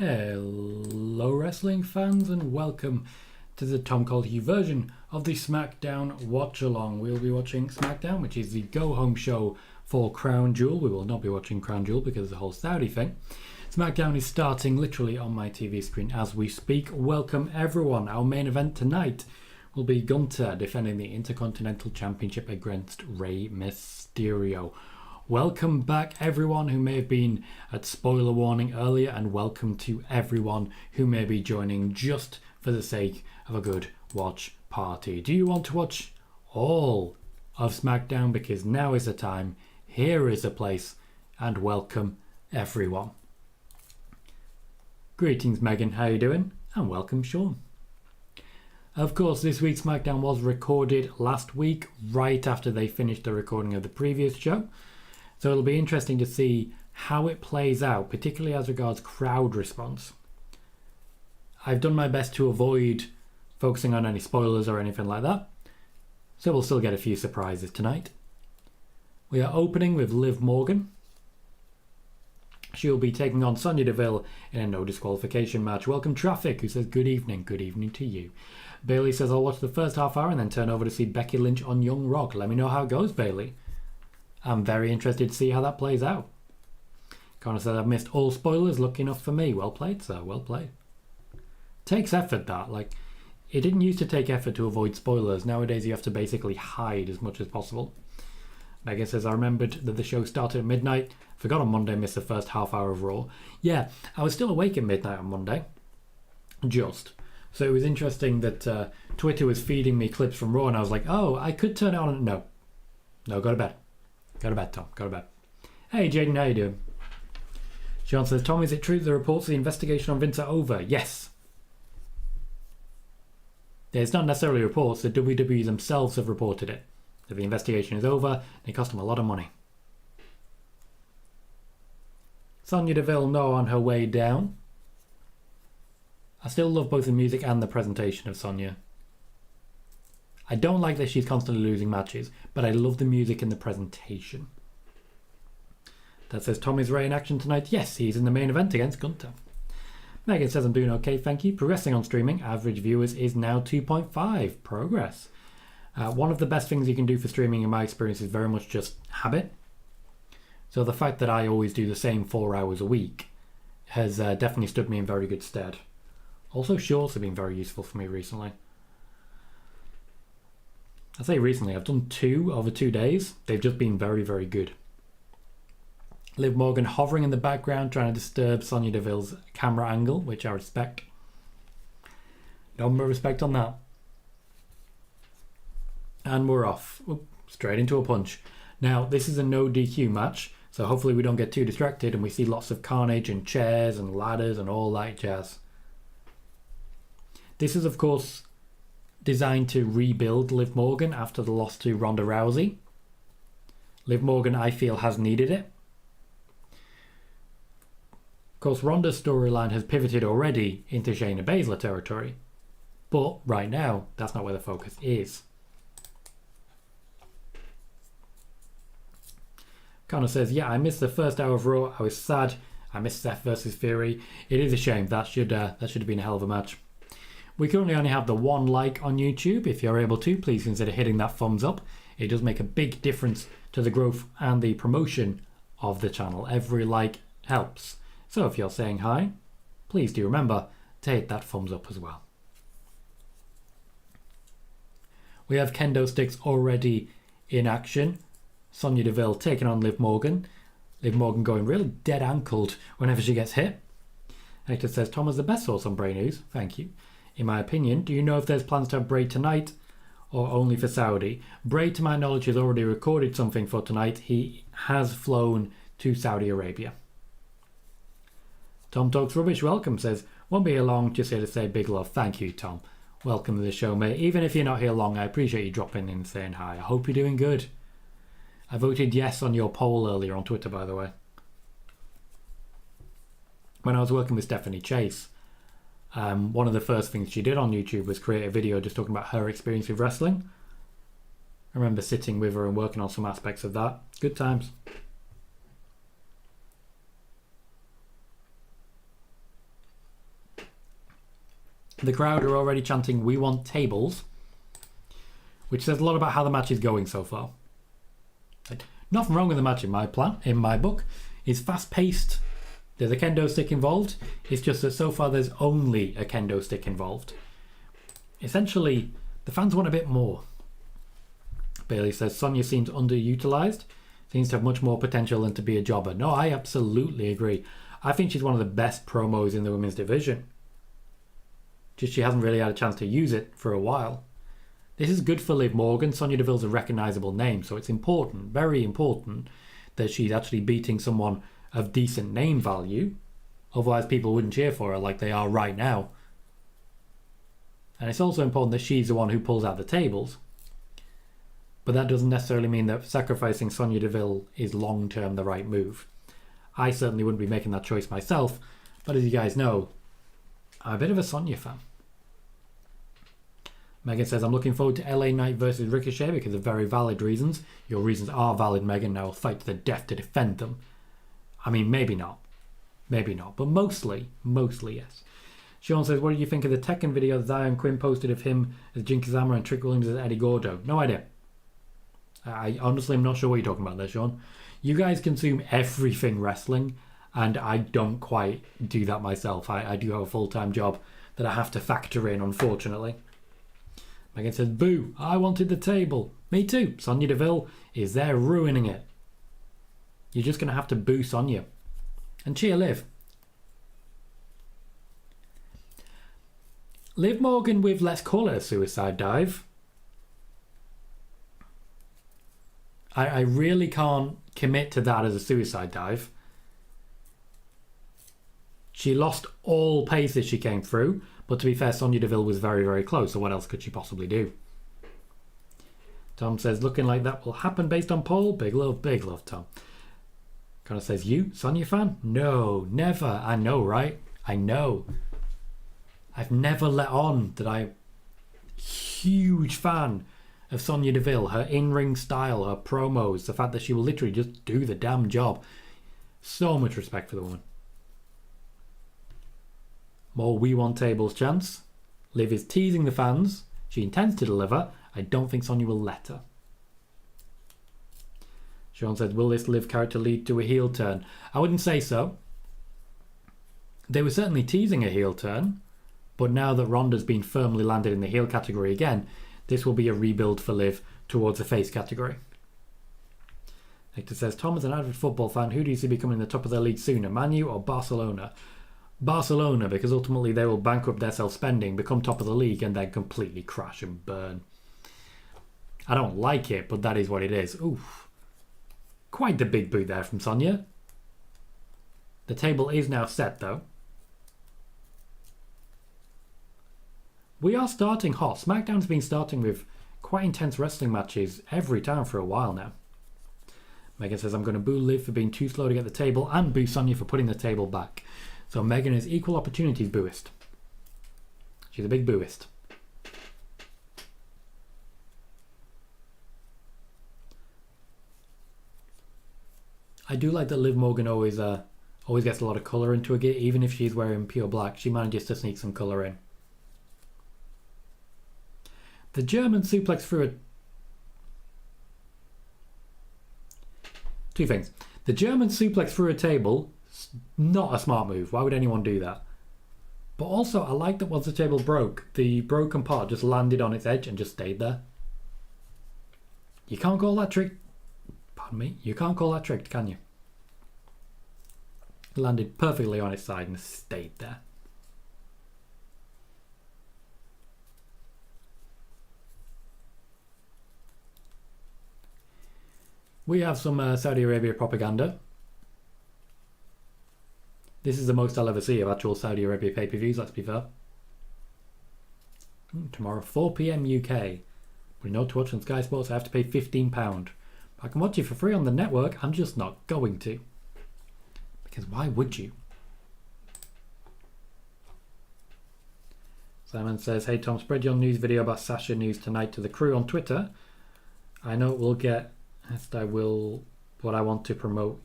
Hello wrestling fans and welcome to the Tom Colohue version of the SmackDown Watch Along. We'll be watching SmackDown, which is the go home show for Crown Jewel. We will not be watching Crown Jewel because of the whole Saudi thing. SmackDown is starting literally on my TV screen as we speak. Welcome everyone. Our main event tonight will be Gunther defending the Intercontinental Championship against Rey Mysterio. Welcome back everyone who may have been at spoiler warning earlier, and welcome to everyone who may be joining just for the sake of a good watch party. Do you want to watch all of SmackDown? Because now is the time, here is the place, and welcome everyone. Greetings Megan, how you doing? And welcome Sean. Of course, this week's SmackDown was recorded last week, right after they finished the recording of the previous show. So it'll be interesting to see how it plays out, particularly as regards crowd response. I've done my best to avoid focusing on any spoilers or anything like that, so we'll still get a few surprises tonight. We are opening with Liv Morgan. She'll be taking on Sonya Deville in a no disqualification match. Welcome Traffic, who says good evening to you. Bailey says I'll watch the first half hour and then turn over to see Becky Lynch on Young Rock. Let me know how it goes, Bailey. I'm very interested to see how that plays out. Connor said I've missed all spoilers, lucky enough for me. Well played, sir, well played. Takes effort that, like, it didn't used to take effort to avoid spoilers. Nowadays you have to basically hide as much as possible. Megan says I remembered that the show started at midnight. Forgot on Monday, missed the first half hour of Raw. Yeah, I was still awake at midnight on Monday. Just. So it was interesting that Twitter was feeding me clips from Raw and I was like, oh, I could turn it on. And no, go to bed. Go to bed, Tom. Go to bed. Hey, Jaden, how you doing? Sean says, Tom, is it true the reports of the investigation on Vince are over? Yes. It's not necessarily reports. The WWE themselves have reported it. That the investigation is over. It cost them a lot of money. Sonya Deville, no, on her way down. I still love both the music and the presentation of Sonya. I don't like that she's constantly losing matches, but I love the music and the presentation. That says Tom is Rey in action tonight. Yes, he's in the main event against Gunther. Megan says I'm doing okay, thank you. Progressing on streaming. Average viewers is now 2.5. Progress. One of the best things you can do for streaming in my experience is very much just habit. So the fact that I always do the same 4 hours a week has definitely stood me in very good stead. Also, shorts have been very useful for me recently. I say recently, I've done 2 over 2 days. They've just been very, very good. Liv Morgan hovering in the background, trying to disturb Sonya Deville's camera angle, which I respect. Number of respect on that. And we're off. Oop, straight into a punch. Now, this is a no DQ match, so hopefully we don't get too distracted and we see lots of carnage and chairs and ladders and all that jazz. This is, of course, designed to rebuild Liv Morgan after the loss to Ronda Rousey. Liv Morgan, I feel, has needed it. Of course, Ronda's storyline has pivoted already into Shayna Baszler territory. But right now, that's not where the focus is. Connor says, yeah, I missed the first hour of Raw. I was sad. I missed Seth versus Fury. It is a shame. That should have been a hell of a match. We currently only have the 1 like on YouTube. If you're able to, please consider hitting that thumbs up. It does make a big difference to the growth and the promotion of the channel. Every like helps. So if you're saying hi, please do remember to hit that thumbs up as well. We have kendo sticks already in action. Sonya Deville taking on Liv Morgan. Liv Morgan going really dead ankled whenever she gets hit. Hector says, Tom is the best source on Bray News. Thank you. In my opinion, do you know if there's plans to have Bray tonight or only for Saudi? Bray, to my knowledge, has already recorded something for tonight. He has flown to Saudi Arabia. Tom Talks Rubbish, welcome, says, won't be here long, just here to say big love. Thank you, Tom. Welcome to the show, mate. Even if you're not here long, I appreciate you dropping in and saying hi. I hope you're doing good. I voted yes on your poll earlier on Twitter, by the way. When I was working with Stephanie Chase, one of the first things she did on YouTube was create a video just talking about her experience with wrestling. I remember sitting with her and working on some aspects of that. Good times. The crowd are already chanting, "We want tables," which says a lot about how the match is going so far. Nothing wrong with the match in my book. It's fast-paced. There's a kendo stick involved. It's just that so far there's only a kendo stick involved. Essentially, the fans want a bit more. Bailey says Sonya seems underutilized. Seems to have much more potential than to be a jobber. No, I absolutely agree. I think she's one of the best promos in the women's division. Just she hasn't really had a chance to use it for a while. This is good for Liv Morgan. Sonya Deville's a recognisable name, so it's important, very important, that she's actually beating someone of decent name value. Otherwise people wouldn't cheer for her like they are right now. And it's also important that she's the one who pulls out the tables. But that doesn't necessarily mean that sacrificing Sonya Deville is long-term the right move. I certainly wouldn't be making that choice myself, but as you guys know, I'm a bit of a Sonya fan. Megan says, I'm looking forward to LA Knight versus Ricochet because of very valid reasons. Your reasons are valid, Megan, and I will fight to the death to defend them. I mean, maybe not. Maybe not, but mostly yes. Sean says, what did you think of the Tekken video that Zion Quinn posted of him as Jin Kazama and Trick Williams as Eddie Gordo? No idea. I honestly am not sure what you're talking about there, Sean. You guys consume everything wrestling, and I don't quite do that myself. I do have a full-time job that I have to factor in, unfortunately. Megan says, boo, I wanted the table. Me too. Sonya Deville is there ruining it. You're just going to have to boo Sonya. And cheer Liv. Liv Morgan with, let's call it a suicide dive. I really can't commit to that as a suicide dive. She lost all pace as she came through, but to be fair, Sonya Deville was very, very close, so what else could she possibly do? Tom says, looking like that will happen based on poll. Big love, Tom. Connor says, you, Sonya fan? No, never. I know, right? I know. I've never let on that I'm a huge fan of Sonya Deville, her in-ring style, her promos, the fact that she will literally just do the damn job. So much respect for the woman. More we want tables chance. Liv is teasing the fans. She intends to deliver. I don't think Sonya will let her. Sean said, will this Liv character lead to a heel turn? I wouldn't say so. They were certainly teasing a heel turn, but now that Ronda's been firmly landed in the heel category again, this will be a rebuild for Liv towards the face category. Hector says, Tom is an avid football fan. Who do you see becoming the top of their league sooner, Man U or Barcelona? Barcelona, because ultimately they will bankrupt their self-spending, become top of the league, and then completely crash and burn. I don't like it, but that is what it is. Oof. Quite the big boot there from Sonya. The table is now set, though. We are starting hot. SmackDown's been starting with quite intense wrestling matches every time for a while now. Megan says, I'm going to boo Liv for being too slow to get the table and boo Sonya for putting the table back. So Megan is equal opportunities booist. She's a big booist. I do like that Liv Morgan always gets a lot of colour into a gear. Even if she's wearing pure black, she manages to sneak some colour in. The German suplex through a... Two things. The German suplex through a table, not a smart move. Why would anyone do that? But also, I like that once the table broke, the broken part just landed on its edge and just stayed there. You can't call that trick... Pardon me. You can't call that tricked, can you? It landed perfectly on its side and stayed there. We have some Saudi Arabia propaganda. This is the most I'll ever see of actual Saudi Arabia pay-per-views, let's be fair. Tomorrow, 4 PM UK. But no to watch on Sky Sports, I have to pay £15. I can watch it for free on the network, I'm just not going to. Because why would you? Simon says, hey Tom, spread your news video about Sasha news tonight to the crew on Twitter. I know it will get... what I want to promote.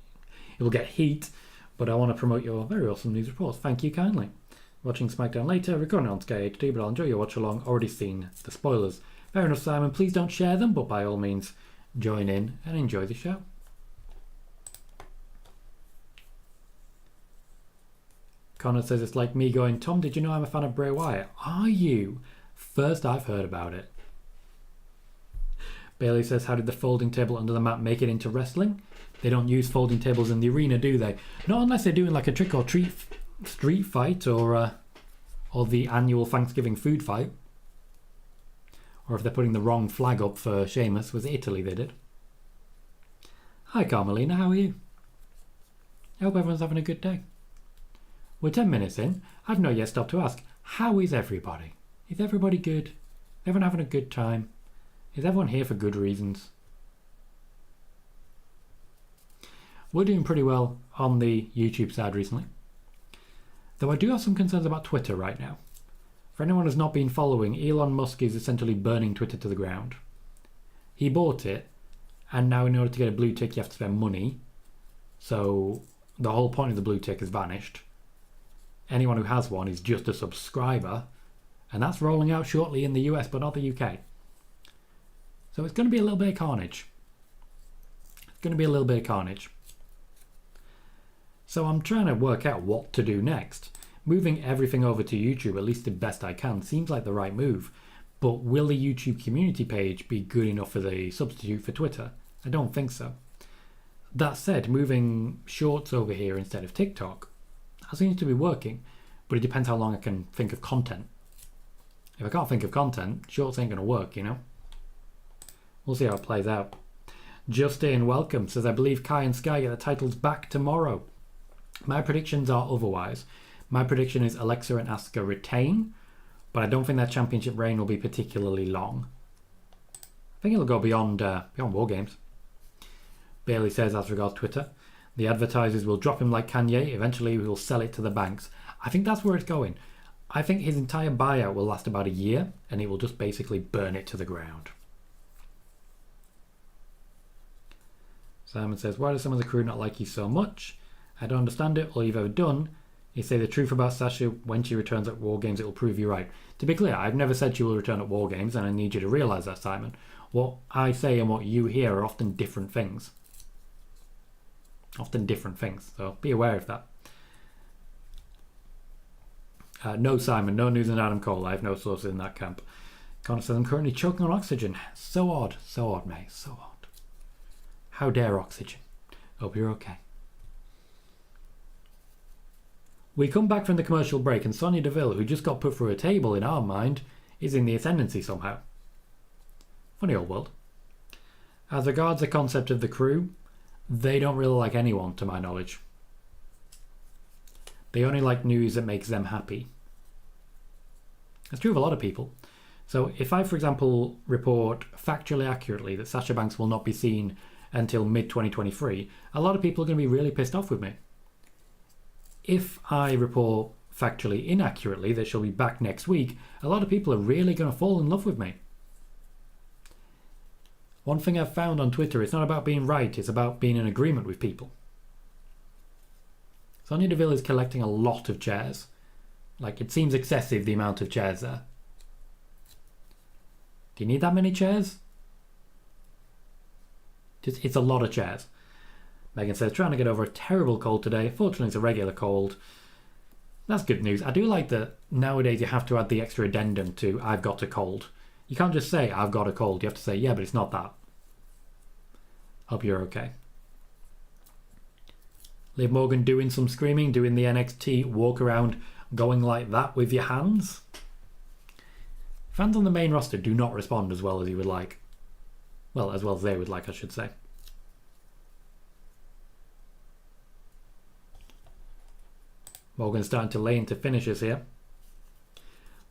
It will get heat, but I want to promote your very awesome news reports. Thank you kindly. Watching SmackDown later, recording on Sky HD, but I'll enjoy your watch along. Already seen the spoilers. Fair enough, Simon. Please don't share them, but by all means, join in and enjoy the show. Connor says it's like me going, Tom, did you know I'm a fan of Bray Wyatt? Are you? First I've heard about it. Bailey says, how did the folding table under the mat make it into wrestling? They don't use folding tables in the arena, do they? Not unless they're doing like a trick or treat street fight or the annual Thanksgiving food fight. Or if they're putting the wrong flag up for Sheamus. Was it Italy they did? Hi Carmelina, how are you? I hope everyone's having a good day. We're 10 minutes in. I've not yet stopped to ask, how is everybody? Is everybody good? Is everyone having a good time? Is everyone here for good reasons? We're doing pretty well on the YouTube side recently. Though I do have some concerns about Twitter right now. For anyone who's not been following, Elon Musk is essentially burning Twitter to the ground. He bought it, and now in order to get a blue tick you have to spend money. So the whole point of the blue tick has vanished. Anyone who has one is just a subscriber, and that's rolling out shortly in the US but not the UK. So it's going to be a little bit of carnage. It's going to be a little bit of carnage. So I'm trying to work out what to do next. Moving everything over to YouTube, at least the best I can, seems like the right move. But will the YouTube community page be good enough as a substitute for Twitter? I don't think so. That said, moving shorts over here instead of TikTok, that seems to be working, but it depends how long I can think of content. If I can't think of content, shorts ain't going to work, you know? We'll see how it plays out. Justin, welcome, says, I believe Kai and Sky get the titles back tomorrow. My predictions are otherwise. My prediction is Alexa and Asuka retain, but I don't think that championship reign will be particularly long. I think it'll go beyond War Games. Bailey says, as regards Twitter, the advertisers will drop him like Kanye. Eventually, we will sell it to the banks. I think that's where it's going. I think his entire buyout will last about a year, and it will just basically burn it to the ground. Simon says, why does some of the crew not like you so much? I don't understand it. All you've ever done is say the truth about Sasha. When she returns at War Games, it will prove you right. To be clear, I've never said she will return at War Games, and I need you to realise that, Simon. What I say and what you hear are often different things. Often different things, so be aware of that. No, Simon, no news on Adam Cole. I have no sources in that camp. Connor says, I'm currently choking on oxygen. So odd, mate, so odd. How dare oxygen? Hope you're okay. We come back from the commercial break, and Sonya Deville, who just got put through a table in our mind, is in the ascendancy somehow. Funny old world. As regards the concept of the crew, they don't really like anyone, to my knowledge. They only like news that makes them happy. That's true of a lot of people. So if I, for example, report factually accurately that Sasha Banks will not be seen until mid-2023, a lot of people are going to be really pissed off with me. If I report factually inaccurately that she'll be back next week, a lot of people are really going to fall in love with me. One thing I've found on Twitter, it's not about being right, it's about being in agreement with people. Sonya Deville is collecting a lot of chairs. Like, it seems excessive, the amount of chairs there. Do you need that many chairs? It's a lot of chairs. Megan says, trying to get over a terrible cold today. Fortunately, it's a regular cold. That's good news. I do like that nowadays you have to add the extra addendum to I've got a cold. You can't just say I've got a cold. You have to say, yeah, but it's not that. Hope you're okay. Liv Morgan doing some screaming, doing the NXT walk around, going like that with your hands. Fans on the main roster do not respond as well as you would like. Well, as well as they would like, I should say. Morgan's starting to lay into finishes here.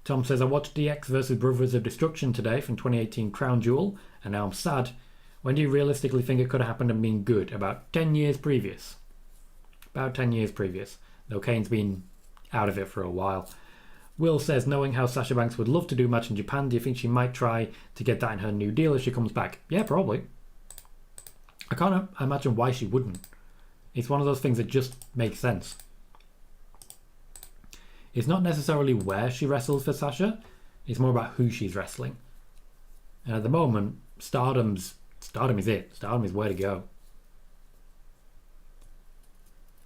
Tom says, I watched DX versus Brothers of Destruction today from 2018 Crown Jewel, and now I'm sad. When do you realistically think it could have happened and been good? About 10 years previous. About 10 years previous. Though Kane's been out of it for a while. Will says, knowing how Sasha Banks would love to do a match in Japan, do you think she might try to get that in her new deal if she comes back? Yeah, probably. I can't imagine why she wouldn't. It's one of those things that just makes sense. It's not necessarily where she wrestles for Sasha. It's more about who she's wrestling. And at the moment, Stardom is it. Stardom is where to go.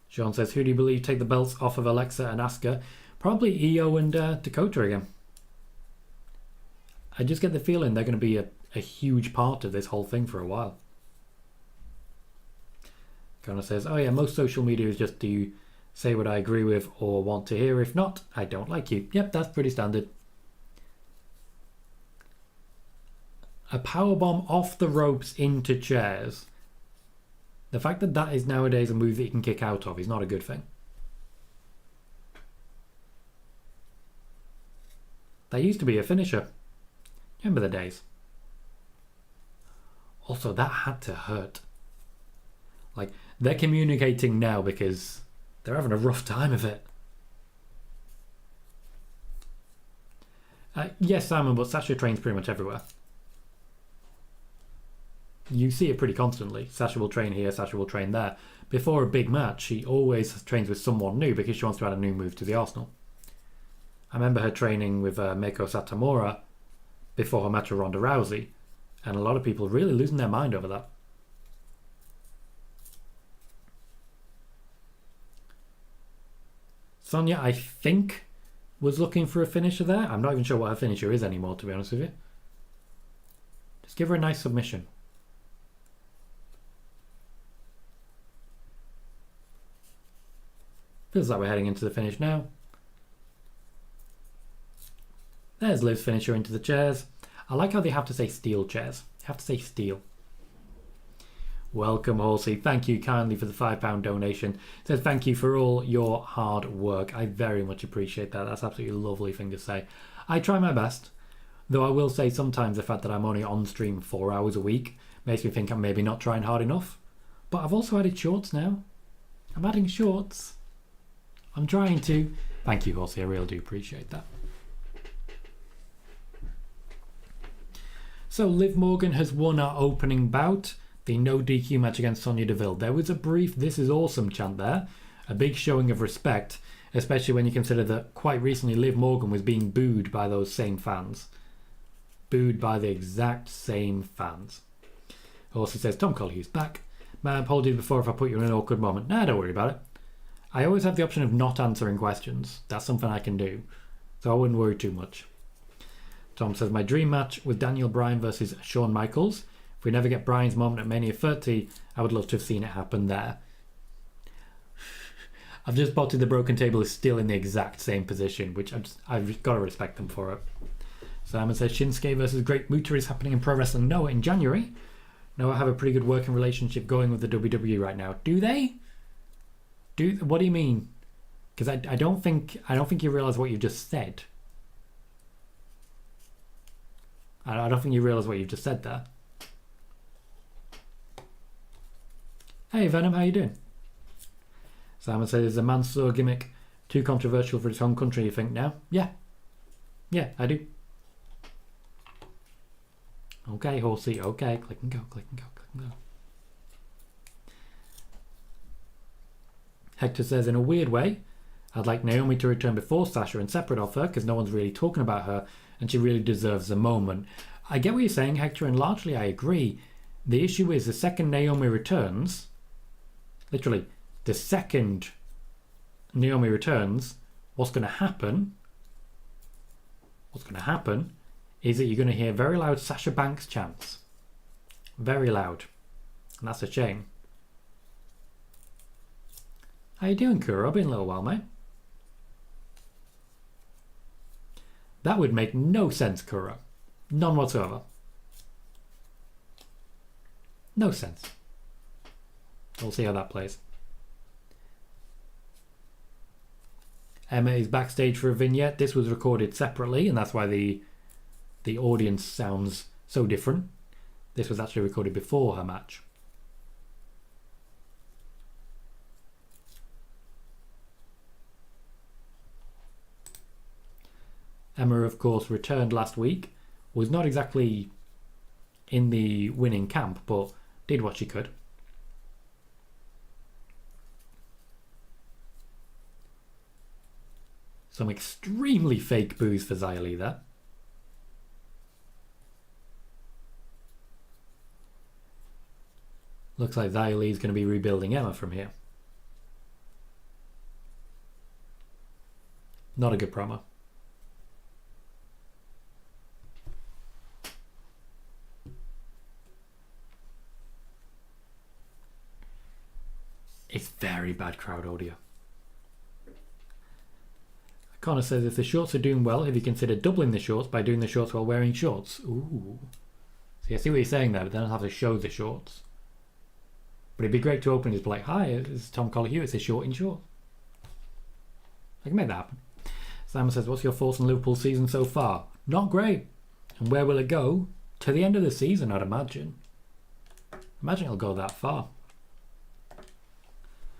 Sean says, who do you believe take the belts off of Alexa and Asuka? Probably Io and Dakota again. I just get the feeling they're going to be a huge part of this whole thing for a while. Connor says, oh yeah, most social media is just do you say what I agree with or want to hear. If not, I don't like you. Yep, that's pretty standard. A powerbomb off the ropes into chairs. The fact that that is nowadays a move that you can kick out of is not a good thing. That used to be a finisher. Remember the days. Also, that had to hurt. Like, they're communicating now because they're having a rough time of it. Yes, Simon, but Sasha trains pretty much everywhere. You see it pretty constantly. Sasha will train here, Sasha will train there. Before a big match, she always trains with someone new because she wants to add a new move to the arsenal. I remember her training with Meiko Satomura before her match with Ronda Rousey, and a lot of people really losing their mind over that. Sonya, I think, was looking for a finisher there. I'm not even sure what her finisher is anymore, to be honest with you. Just give her a nice submission. Feels like we're heading into the finish now. There's Liv's finisher into the chairs. I like how they have to say steel chairs. They have to say steel. Welcome, Halsey. Thank you kindly for the £5 donation. Says thank you for all your hard work. I very much appreciate that. That's absolutely a lovely thing to say. I try my best, though I will say sometimes the fact that I'm only on stream 4 hours a week makes me think I'm maybe not trying hard enough. But I've also added shorts now. I'm adding shorts. I'm trying to. Thank you, Halsey. I really do appreciate that. So Liv Morgan has won our opening bout, the no DQ match against Sonya Deville. There was a brief "this is awesome" chant there, a big showing of respect, especially when you consider that quite recently Liv Morgan was being booed by those same fans. Booed by the exact same fans. Also says, Tom Colohue is back. My apologies before if I put you in an awkward moment. Nah, don't worry about it. I always have the option of not answering questions. That's something I can do. So I wouldn't worry too much. Tom says, my dream match with Daniel Bryan versus Shawn Michaels. If we never get Bryan's moment at Mania 30, I would love to have seen it happen there. I've just spotted the broken table is still in the exact same position, which I've got to respect them for it. Simon says, Shinsuke versus Great Muta is happening in Pro Wrestling Noah in January. Noah have a pretty good working relationship going with the WWE right now. Do they? What do you mean? Because I don't think you realise what you just said. I don't think you realise what you've just said there. Hey Venom, how you doing? Simon says, is the Mansoor gimmick too controversial for its home country, you think now? Yeah, I do. Okay, Horsey, okay. Click and go, click and go, click and go. Hector says, in a weird way, I'd like Naomi to return before Sasha and separate off her because no one's really talking about her and she really deserves a moment. I get what you're saying, Hector, and largely I agree. The issue is the second Naomi returns, literally, the second Naomi returns, what's going to happen is that you're going to hear very loud Sasha Banks chants. Very loud. And that's a shame. How you doing, Kuro? Been a little while, mate. That would make no sense, Kuro. None whatsoever. No sense. We'll see how that plays. Emma is backstage for a vignette. This was recorded separately, and that's why the audience sounds so different. This was actually recorded before her match. Emma, of course, returned last week. Was not exactly in the winning camp, but did what she could. Some extremely fake boos for Xia Li there. Looks like Xia Li is going to be rebuilding Emma from here. Not a good promo. It's very bad crowd audio. Connor says if the shorts are doing well, have you considered doubling the shorts by doing the shorts while wearing shorts? Ooh. See, I see what you're saying there, but then I'll have to show the shorts. But it'd be great to open his like, hi, it's Tom Colohue, it's a short in short. I can make that happen. Simon says, what's your thoughts on Liverpool's season so far? Not great. And where will it go? To the end of the season, I'd imagine. Imagine it'll go that far.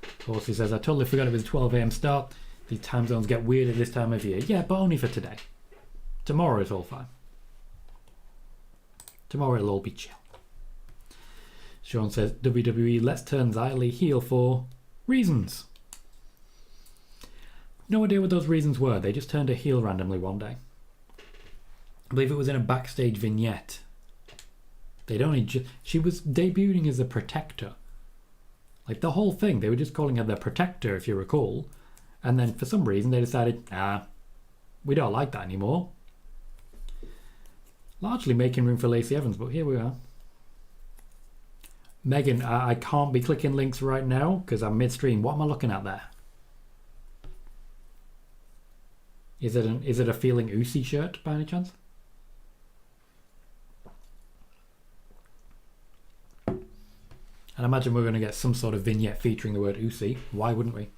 Of course, he says, I totally forgot it was a 12 a.m. start. These time zones get weird at this time of year. Yeah, but only for today. Tomorrow is all fine. Tomorrow it'll all be chill. Sean says, WWE, let's turn Xia Li heel for reasons. No idea what those reasons were. They just turned her heel randomly one day. I believe it was in a backstage vignette. They'd only she was debuting as a protector. Like the whole thing, they were just calling her the protector, if you recall. And then for some reason they decided, we don't like that anymore. Largely making room for Lacey Evans, but here we are. Megan, I can't be clicking links right now because I'm midstream. What am I looking at there? Is it a Feeling Oozy shirt by any chance? And I imagine we're going to get some sort of vignette featuring the word Oozy. Why wouldn't we?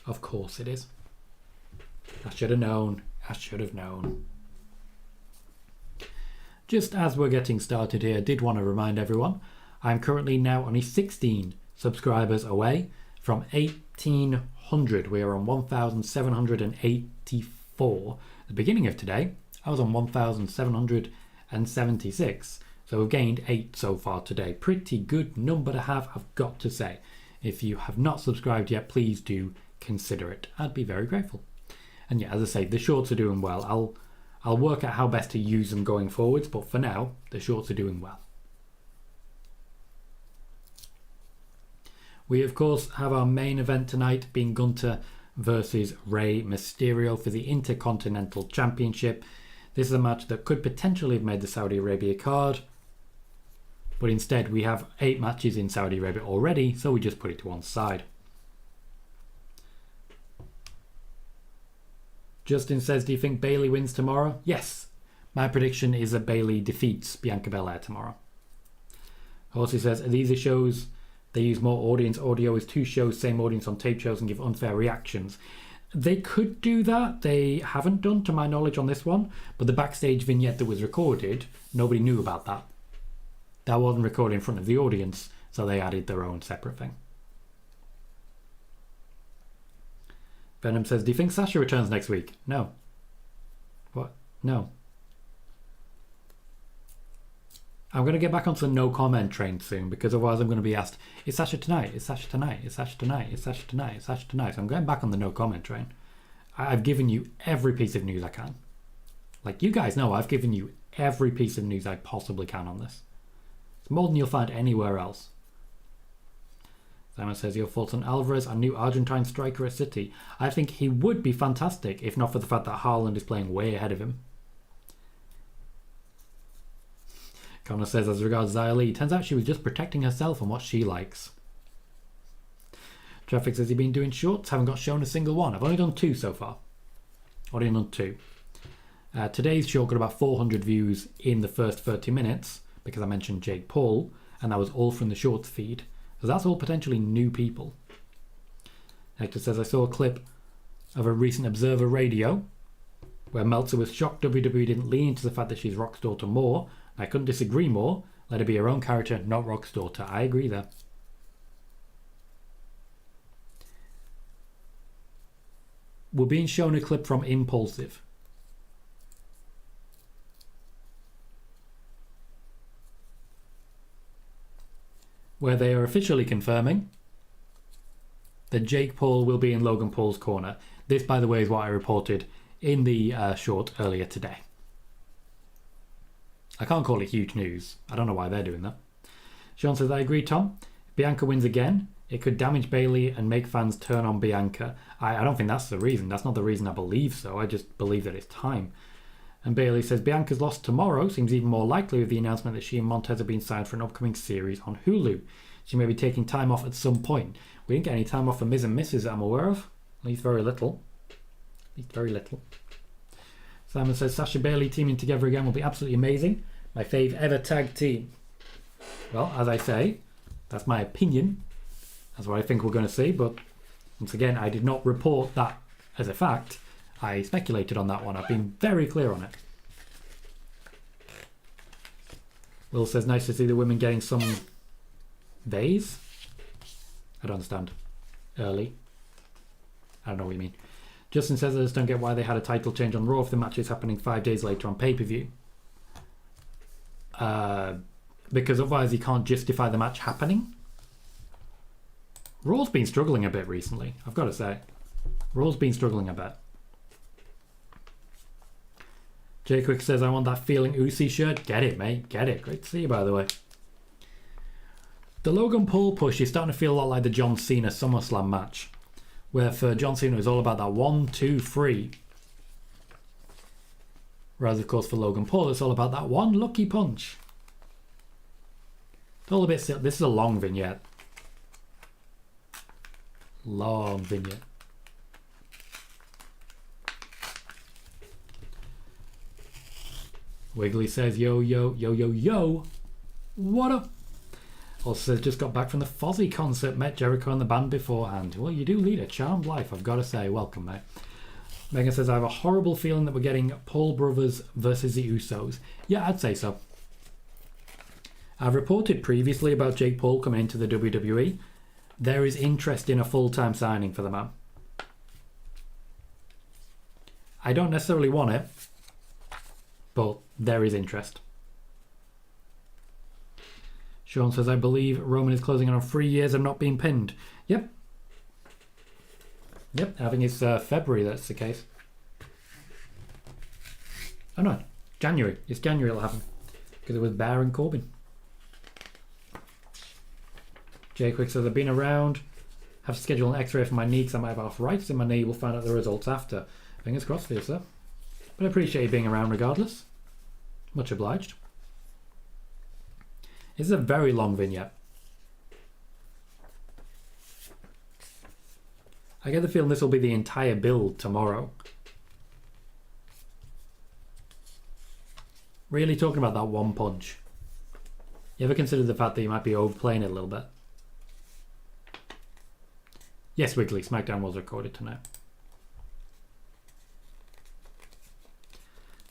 Of course it is. I should have known. I should have known. Just as we're getting started here, I did want to remind everyone, I'm currently now only 16 subscribers away from 1,800. We are on 1,784. At the beginning of today, I was on 1,776. So we've gained 8 so far today. Pretty good number to have, I've got to say. If you have not subscribed yet, please do consider it. I'd be very grateful. And yeah, as I say, the shorts are doing well. I'll work out how best to use them going forwards, but for now, the shorts are doing well. We, of course, have our main event tonight being Gunther versus Rey Mysterio for the Intercontinental Championship. This is a match that could potentially have made the Saudi Arabia card, but instead we have 8 matches in Saudi Arabia already, so we just put it to one side. Justin says, do you think Bayley wins tomorrow? Yes. My prediction is that Bayley defeats Bianca Belair tomorrow. Also says, these are shows, they use more audience. Audio is 2 shows, same audience on tape shows and give unfair reactions. They could do that. They haven't done, to my knowledge, on this one. But the backstage vignette that was recorded, nobody knew about that. That wasn't recorded in front of the audience, so they added their own separate thing. Venom says, do you think Sasha returns next week? No. What? No. I'm going to get back onto the no comment train soon, because otherwise I'm going to be asked, is Sasha tonight? Is Sasha tonight? Is Sasha tonight? Is Sasha tonight? Is Sasha tonight? So I'm going back on the no comment train. I've given you every piece of news I can. Like, you guys know I've given you every piece of news I possibly can on this. It's more than you'll find anywhere else. Simon says, your thoughts on Alvarez, our new Argentine striker at City. I think he would be fantastic, if not for the fact that Haaland is playing way ahead of him. Connor says, as regards Xia Li, turns out she was just protecting herself and what she likes. Traffic says, you've been doing shorts, haven't got shown a single one. I've only done 2 so far. Only done 2. Today's short got about 400 views in the first 30 minutes, because I mentioned Jake Paul, and that was all from the shorts feed. So that's all potentially new people. Hector says, I saw a clip of a recent Observer Radio where Meltzer was shocked WWE didn't lean into the fact that she's Rock's daughter more. I couldn't disagree more. Let her be her own character, not Rock's daughter. I agree there. We're being shown a clip from Impulsive. Where they are officially confirming that Jake Paul will be in Logan Paul's corner. This, by the way, is what I reported in the short earlier today. I can't call it huge news. I don't know why they're doing that. Sean says, I agree, Tom. If Bianca wins again, it could damage Bayley and make fans turn on Bianca. I don't think that's the reason. That's not the reason I believe so. I just believe that it's time. And Bayley says, Bianca's loss tomorrow seems even more likely with the announcement that she and Montez have been signed for an upcoming series on Hulu. She may be taking time off at some point. We didn't get any time off for Miz and Mrs. that I'm aware of. At least very little. Simon says, Sasha Bayley teaming together again will be absolutely amazing. My fave ever tag team. Well, as I say, that's my opinion. That's what I think we're going to see. But once again, I did not report that as a fact. I speculated on that one. I've been very clear on it. Will says, nice to see the women getting some vase. I don't understand. Early. I don't know what you mean. Justin says, I just don't get why they had a title change on Raw if the match is happening 5 days later on pay-per-view. Because otherwise you can't justify the match happening. Raw's been struggling a bit recently, I've got to say. Raw's been struggling a bit. Jay Quick says, I want that Feeling Uzi shirt. Get it, mate. Get it. Great to see you, by the way. The Logan Paul push is starting to feel a lot like the John Cena SummerSlam match, where for John Cena it was all about that 1, 2, 3. Whereas, of course, for Logan Paul, it's all about that one lucky punch. It's all a bit silly. This is a long vignette. Long vignette. Wiggly says, yo, yo, yo, yo, yo. What up? Also says, just got back from the Fozzy concert, met Jericho and the band beforehand. Well, you do lead a charmed life, I've got to say. Welcome, mate. Megan says, I have a horrible feeling that we're getting Paul Brothers versus the Usos. Yeah, I'd say so. I've reported previously about Jake Paul coming into the WWE. There is interest in a full-time signing for the man. I don't necessarily want it, but there is interest. Sean says, I believe Roman is closing in on 3 years of not being pinned. Yep. I think it's February that's the case. Oh no, January. It's January it'll happen. Because it was Bear and Corbin. Jay Quick says, I've been around. Have to schedule an x-ray for my knee because I might have arthritis in my knee. We'll find out the results after. Fingers crossed for you, sir. But I appreciate you being around regardless. Much obliged. This is a very long vignette. I get the feeling this will be the entire build tomorrow. Really talking about that one punch. You ever considered the fact that you might be overplaying it a little bit? Yes, Wiggly, SmackDown was recorded tonight.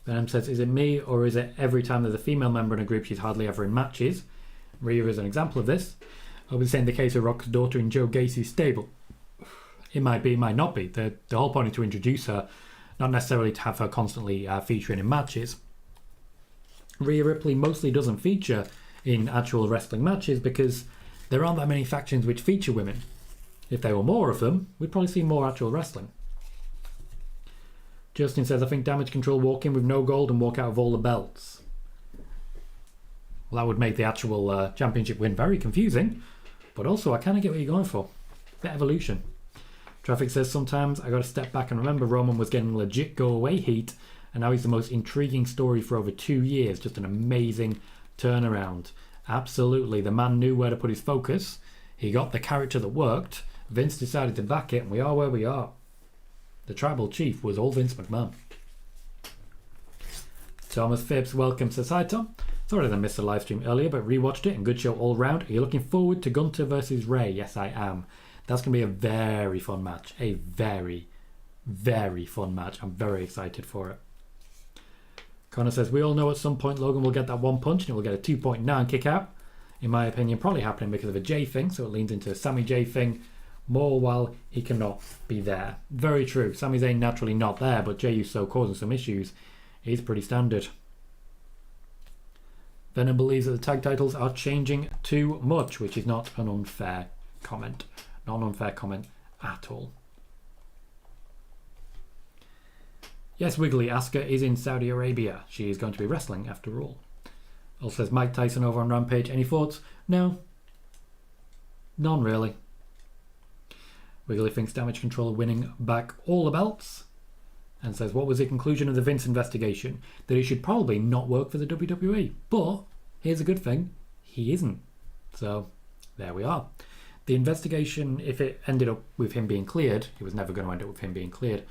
Venom says, is it me or is it every time there's a female member in a group she's hardly ever in matches? Rhea is an example of this. I would say in the case of Rock's daughter in Joe Gacy's stable. It might be, it might not be. The whole point is to introduce her, not necessarily to have her constantly featuring in matches. Rhea Ripley mostly doesn't feature in actual wrestling matches because there aren't that many factions which feature women. If there were more of them, we'd probably see more actual wrestling. Justin says, I think Damage Control walk in with no gold and walk out of all the belts. Well, that would make the actual championship win very confusing, but also I kind of get what you're going for. Bit of evolution. Traffic says, sometimes I got to step back and remember Roman was getting legit go-away heat, and now he's the most intriguing story for over 2 years. Just an amazing turnaround. Absolutely, the man knew where to put his focus. He got the character that worked. Vince decided to back it, and we are where we are. The tribal chief was all Vince McMahon. Thomas Phibbs, welcome, says, hi Tom. Sorry that I missed the live stream earlier, but rewatched it and good show all round. Are you looking forward to Gunther versus Rey? Yes, I am. That's going to be a very fun match. A very, very fun match. I'm very excited for it. Connor says, we all know at some point Logan will get that one punch and it will get a 2.9 kick out. In my opinion, probably happening because of a J thing, so it leans into a Sami J thing more while he cannot be there. Very true. Sami Zayn naturally not there, but Jey Uso causing some issues is pretty standard. Venom believes that the tag titles are changing too much, which is not an unfair comment. Not an unfair comment at all. Yes, Wiggly, Asuka is in Saudi Arabia. She is going to be wrestling after all. Also says Mike Tyson over on Rampage. Any thoughts? No. None really. Wiggly thinks Damage Control are winning back all the belts. And says, what was the conclusion of the Vince investigation? That he should probably not work for the WWE. But, here's a good thing, he isn't. So, there we are. The investigation, if it ended up with him being cleared, it was never going to end up with him being cleared,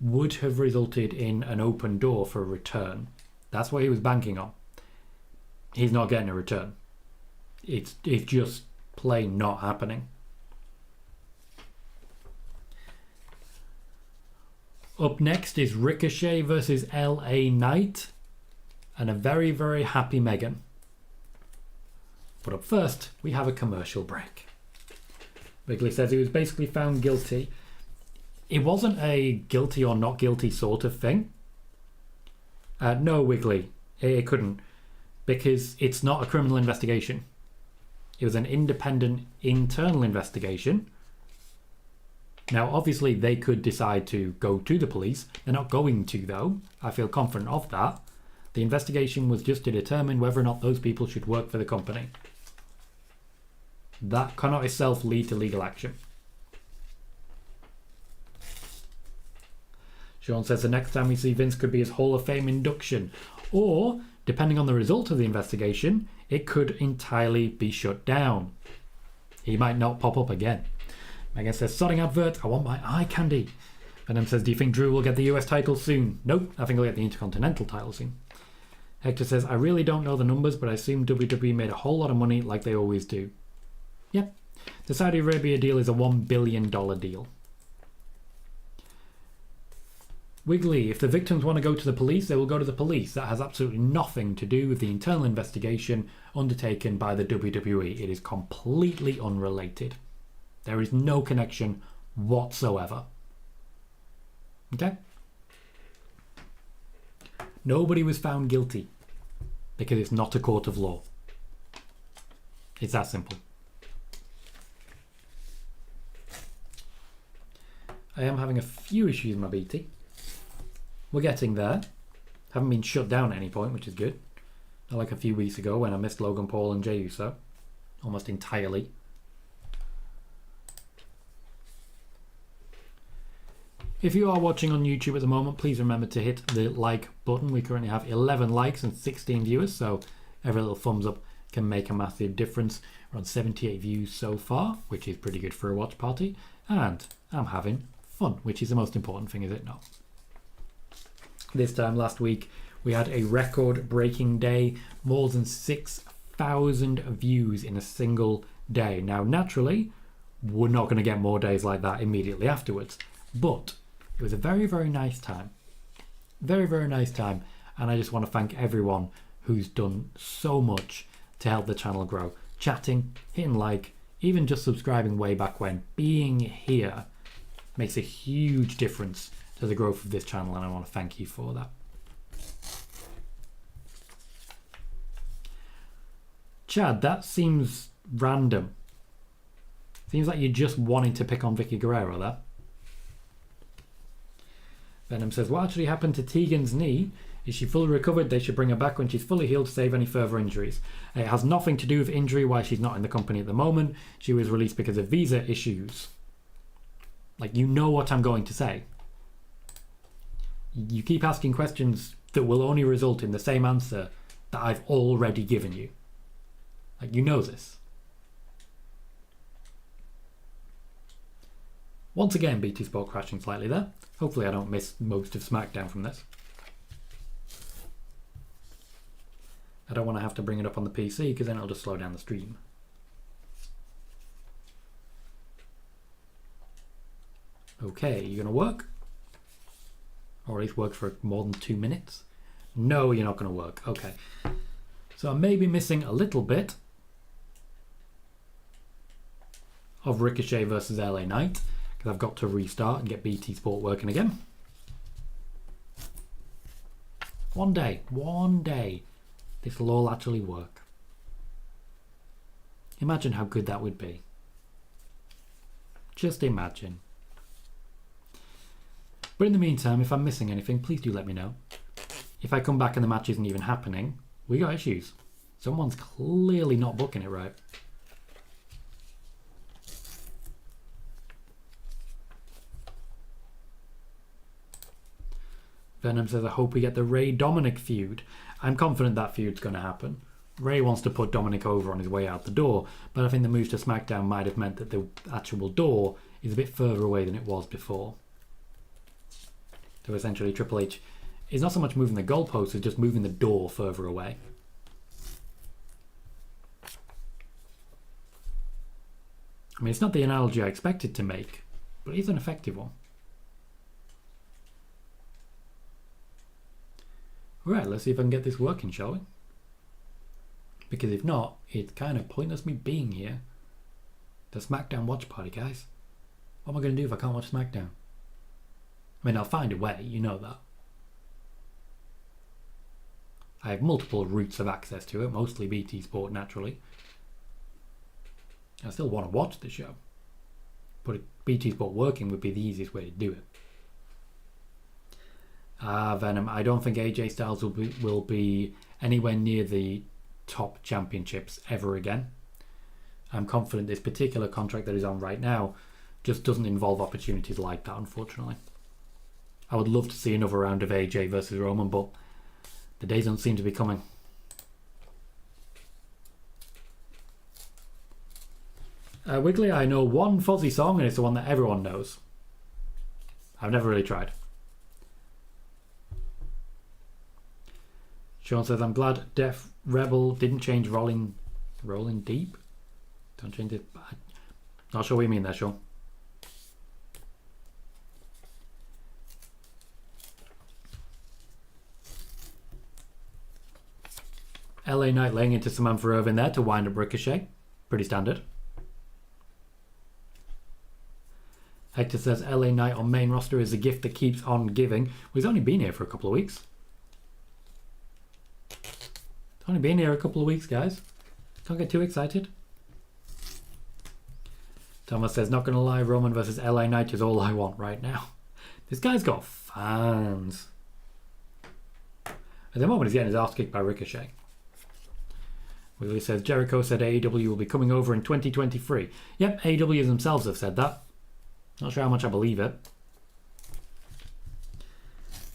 would have resulted in an open door for a return. That's what he was banking on. He's not getting a return. It's just plain not happening. Up next is Ricochet versus LA Knight and a very, very happy Megan. But up first, we have a commercial break. Wiggly says he was basically found guilty. It wasn't a guilty or not guilty sort of thing. No, Wiggly, it couldn't. Because it's not a criminal investigation. It was an independent internal investigation. Now, obviously, they could decide to go to the police. They're not going to, though. I feel confident of that. The investigation was just to determine whether or not those people should work for the company. That cannot itself lead to legal action. Sean says the next time we see Vince could be his Hall of Fame induction. Or, depending on the result of the investigation, it could entirely be shut down. He might not pop up again. Megan says, sodding advert, I want my eye candy. Venom says, do you think Drew will get the US title soon? Nope, I think he'll get the Intercontinental title soon. Hector says, I really don't know the numbers, but I assume WWE made a whole lot of money like they always do. Yep. The Saudi Arabia deal is a $1 billion deal. Wiggly, if the victims want to go to the police, they will go to the police. That has absolutely nothing to do with the internal investigation undertaken by the WWE. It is completely unrelated. There is no connection whatsoever. Okay? Nobody was found guilty because it's not a court of law. It's that simple. I am having a few issues with my BT. We're getting there. Haven't been shut down at any point, which is good. Not like a few weeks ago when I missed Logan Paul and Jey Uso. Almost entirely. If you are watching on YouTube at the moment, please remember to hit the like button. We currently have 11 likes and 16 viewers, so every little thumbs up can make a massive difference. We're on 78 views so far, which is pretty good for a watch party. And I'm having fun, which is the most important thing, is it not? This time last week, we had a record-breaking day, more than 6,000 views in a single day. Now, naturally, we're not going to get more days like that immediately afterwards, but it was a very, very nice time. Very, very nice time. And I just want to thank everyone who's done so much to help the channel grow. Chatting, hitting like, even just subscribing way back when. Being here makes a huge difference to the growth of this channel, and I want to thank you for that. Chad, that seems random. Seems like you're just wanting to pick on Vicky Guerrero there. Venom says, what actually happened to Tegan's knee? Is she fully recovered? They should bring her back when she's fully healed to save any further injuries. It has nothing to do with injury, why she's not in the company at the moment. She was released because of visa issues. Like, you know what I'm going to say. You keep asking questions that will only result in the same answer that I've already given you. Like, you know this. Once again, BT Sport crashing slightly there. Hopefully I don't miss most of SmackDown from this. I don't want to have to bring it up on the PC because then it'll just slow down the stream. Okay, you gonna work? Or at least work for more than 2 minutes? No, you're not gonna work. Okay. So I may be missing a little bit of Ricochet versus LA Knight because I've got to restart and get BT Sport working again. One day, this will all actually work. Imagine how good that would be. Just imagine. But in the meantime, if I'm missing anything, please do let me know. If I come back and the match isn't even happening, we got issues. Someone's clearly not booking it right. Venom says, I hope we get the Rey-Dominic feud. I'm confident that feud's going to happen. Rey wants to put Dominic over on his way out the door, but I think the move to SmackDown might have meant that the actual door is a bit further away than it was before. So essentially Triple H is not so much moving the goalposts as just moving the door further away. I mean, it's not the analogy I expected to make, but it's an effective one. Right, let's see if I can get this working, shall we? Because if not, it's kind of pointless me being here. The SmackDown watch party, guys. What am I going to do if I can't watch SmackDown? I mean, I'll find a way, you know that. I have multiple routes of access to it, mostly BT Sport, naturally. I still want to watch the show. But BT Sport working would be the easiest way to do it. Venom, I don't think AJ Styles will be anywhere near the top championships ever again. I'm confident this particular contract that he's on right now just doesn't involve opportunities like that, unfortunately. I would love to see another round of AJ versus Roman, but the days don't seem to be coming. Wiggly, I know one Fozzy song, and it's the one that everyone knows. I've never really tried. Sean says, I'm glad Def Rebel didn't change Rolling Deep. Don't change it. Not sure what you mean there, Sean. LA Knight laying into Samantha Irvin there to wind up Ricochet. Pretty standard. Hector says, LA Knight on main roster is a gift that keeps on giving. Well, he's only been here for a couple of weeks. Only been here a couple of weeks, guys. Don't get too excited. Thomas says, not going to lie, Roman versus LA Knight is all I want right now. This guy's got fans. At the moment, he's getting his ass kicked by Ricochet. Willie says, Jericho said AEW will be coming over in 2023. Yep, AEW themselves have said that. Not sure how much I believe it.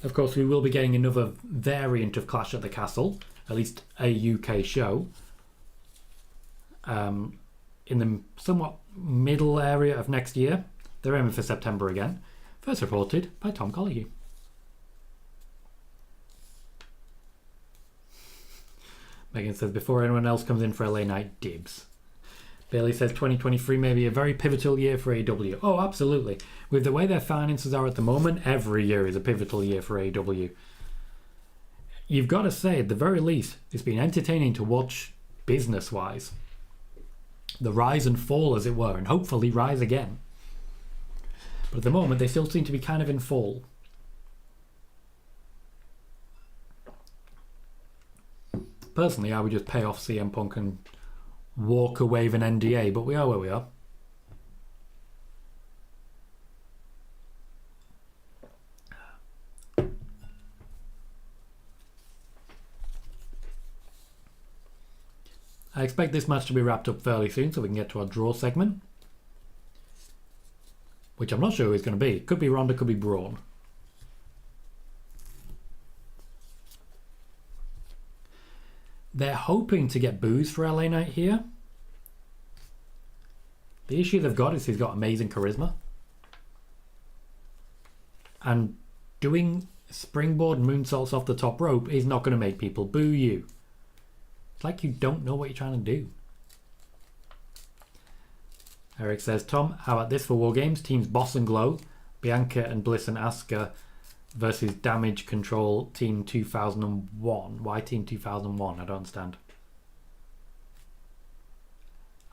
Of course, we will be getting another variant of Clash at the Castle. At least a UK show. In the somewhat middle area of next year. They're aiming for September again. First reported by Tom Colohue. Megan says, before anyone else comes in for LA Knight, dibs. Bailey says 2023 may be a very pivotal year for AEW. Oh, absolutely. With the way their finances are at the moment, every year is a pivotal year for AEW. You've got to say, at the very least, it's been entertaining to watch business-wise. The rise and fall, as it were, and hopefully rise again. But at the moment, they still seem to be kind of in fall. Personally, I would just pay off CM Punk and walk away with an NDA, but we are where we are. I expect this match to be wrapped up fairly soon so we can get to our draw segment. Which I'm not sure who it's going to be. Could be Ronda, could be Braun. They're hoping to get Booze for LA Knight here. The issue they've got is he's got amazing charisma. And doing springboard moonsaults off the top rope is not going to make people boo you. It's like you don't know what you're trying to do. Eric says, Tom, how about this for War Games? Teams Boss and Glow, Bianca and Bliss and Asuka versus Damage Control Team 2001. Why Team 2001? I don't understand.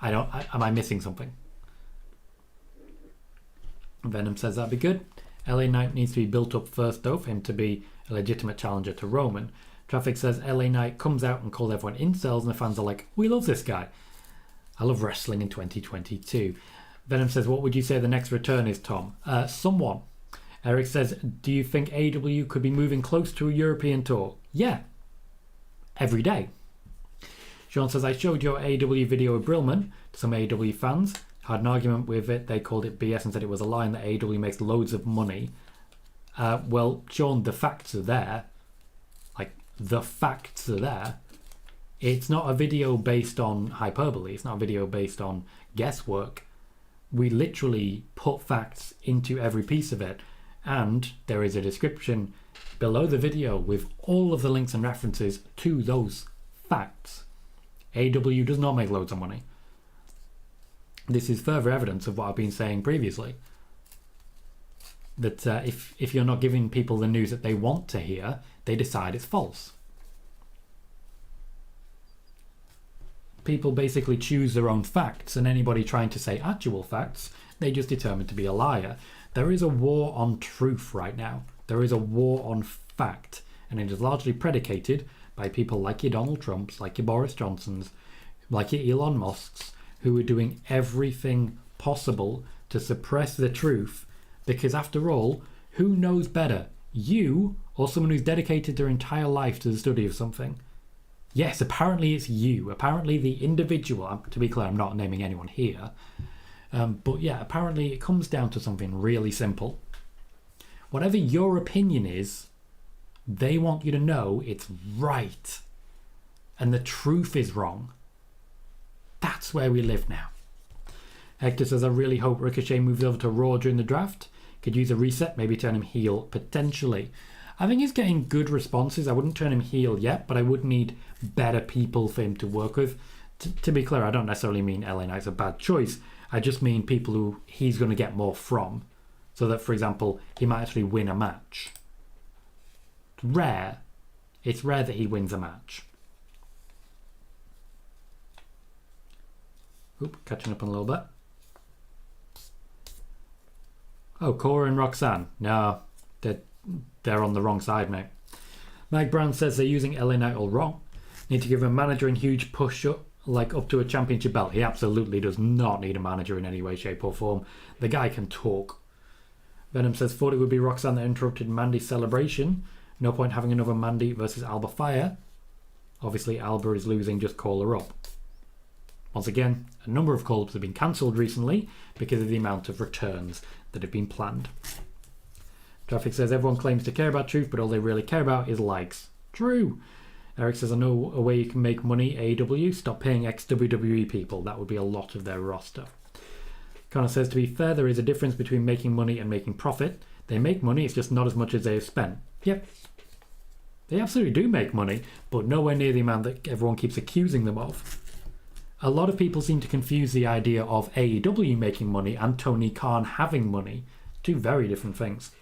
Am I missing something? Venom says that'd be good. LA Knight needs to be built up first though for him to be a legitimate challenger to Roman. Traffic says LA Knight comes out and calls everyone incels and the fans are like, we love this guy. I love wrestling in 2022. Venom says, what would you say the next return is, Tom? Someone. Eric says, do you think AEW could be moving close to a European tour? Yeah. Every day. Sean says, I showed your AEW video of Brillman to some AEW fans. Had an argument with it. They called it BS and said it was a lie and that AEW makes loads of money. Well, Sean, the facts are there. Like, the facts are there. It's not a video based on hyperbole. It's not a video based on guesswork. We literally put facts into every piece of it. And there is a description below the video with all of the links and references to those facts. AEW does not make loads of money. This is further evidence of what I've been saying previously. That if you're not giving people the news that they want to hear, they decide it's false. People basically choose their own facts, and anybody trying to say actual facts, they just determine to be a liar. There is a war on truth right now. There is a war on fact, and it is largely predicated by people like your Donald Trumps, like your Boris Johnsons, like your Elon Musks, who are doing everything possible to suppress the truth, because after all, who knows better, you or someone who's dedicated their entire life to the study of something? Yes, apparently it's you. Apparently the individual, to be clear, I'm not naming anyone here, but yeah, apparently it comes down to something really simple. Whatever your opinion is, they want you to know it's right, and the truth is wrong. That's where we live now. Hector says, I really hope Ricochet moves over to Raw during the draft. Could use a reset, maybe turn him heel, potentially. I think he's getting good responses. I wouldn't turn him heel yet, but I would need better people for him to work with. To be clear, I don't necessarily mean LA Knight's a bad choice. I just mean people who he's going to get more from. So that, for example, he might actually win a match. It's rare. It's rare that he wins a match. Oop, catching up on a little bit. Oh, Cora and Roxanne. No, they're on the wrong side, mate. Mike Brown says they're using LA Knight all wrong. Need to give him a manager and huge push up, like up to a championship belt. He absolutely does not need a manager in any way, shape or form. The guy can talk. Venom says, thought it would be Roxanne that interrupted Mandy's celebration. No point having another Mandy versus Alba Fire. Obviously, Alba is losing, just call her up. Once again, a number of call-ups have been cancelled recently because of the amount of returns that have been planned. Traffic says, everyone claims to care about truth, but all they really care about is likes. True. Eric says, I know a way you can make money, AEW. Stop paying ex-WWE people. That would be a lot of their roster. Connor says, to be fair, there is a difference between making money and making profit. They make money, it's just not as much as they have spent. Yep. They absolutely do make money, but nowhere near the amount that everyone keeps accusing them of. A lot of people seem to confuse the idea of AEW making money and Tony Khan having money. Two very different things.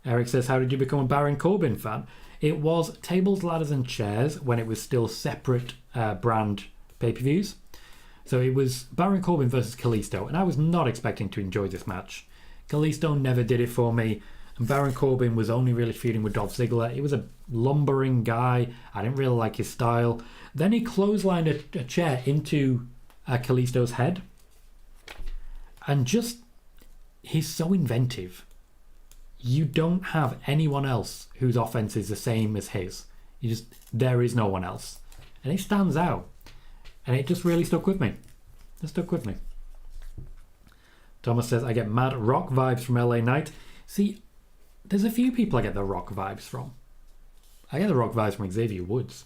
Eric says, how did you become a Baron Corbin fan? It was Tables, Ladders and Chairs when it was still separate brand pay-per-views. So it was Baron Corbin versus Kalisto, and I was not expecting to enjoy this match. Kalisto never did it for me, and Baron Corbin was only really feuding with Dolph Ziggler. He was a lumbering guy. I didn't really like his style. Then he clotheslined a chair into Kalisto's head. And just, he's so inventive. You don't have anyone else whose offense is the same as his. There is no one else. And it stands out. And it just really stuck with me. It stuck with me. Thomas says, I get mad rock vibes from LA Knight. See, there's a few people I get the rock vibes from. I get the rock vibes from Xavier Woods.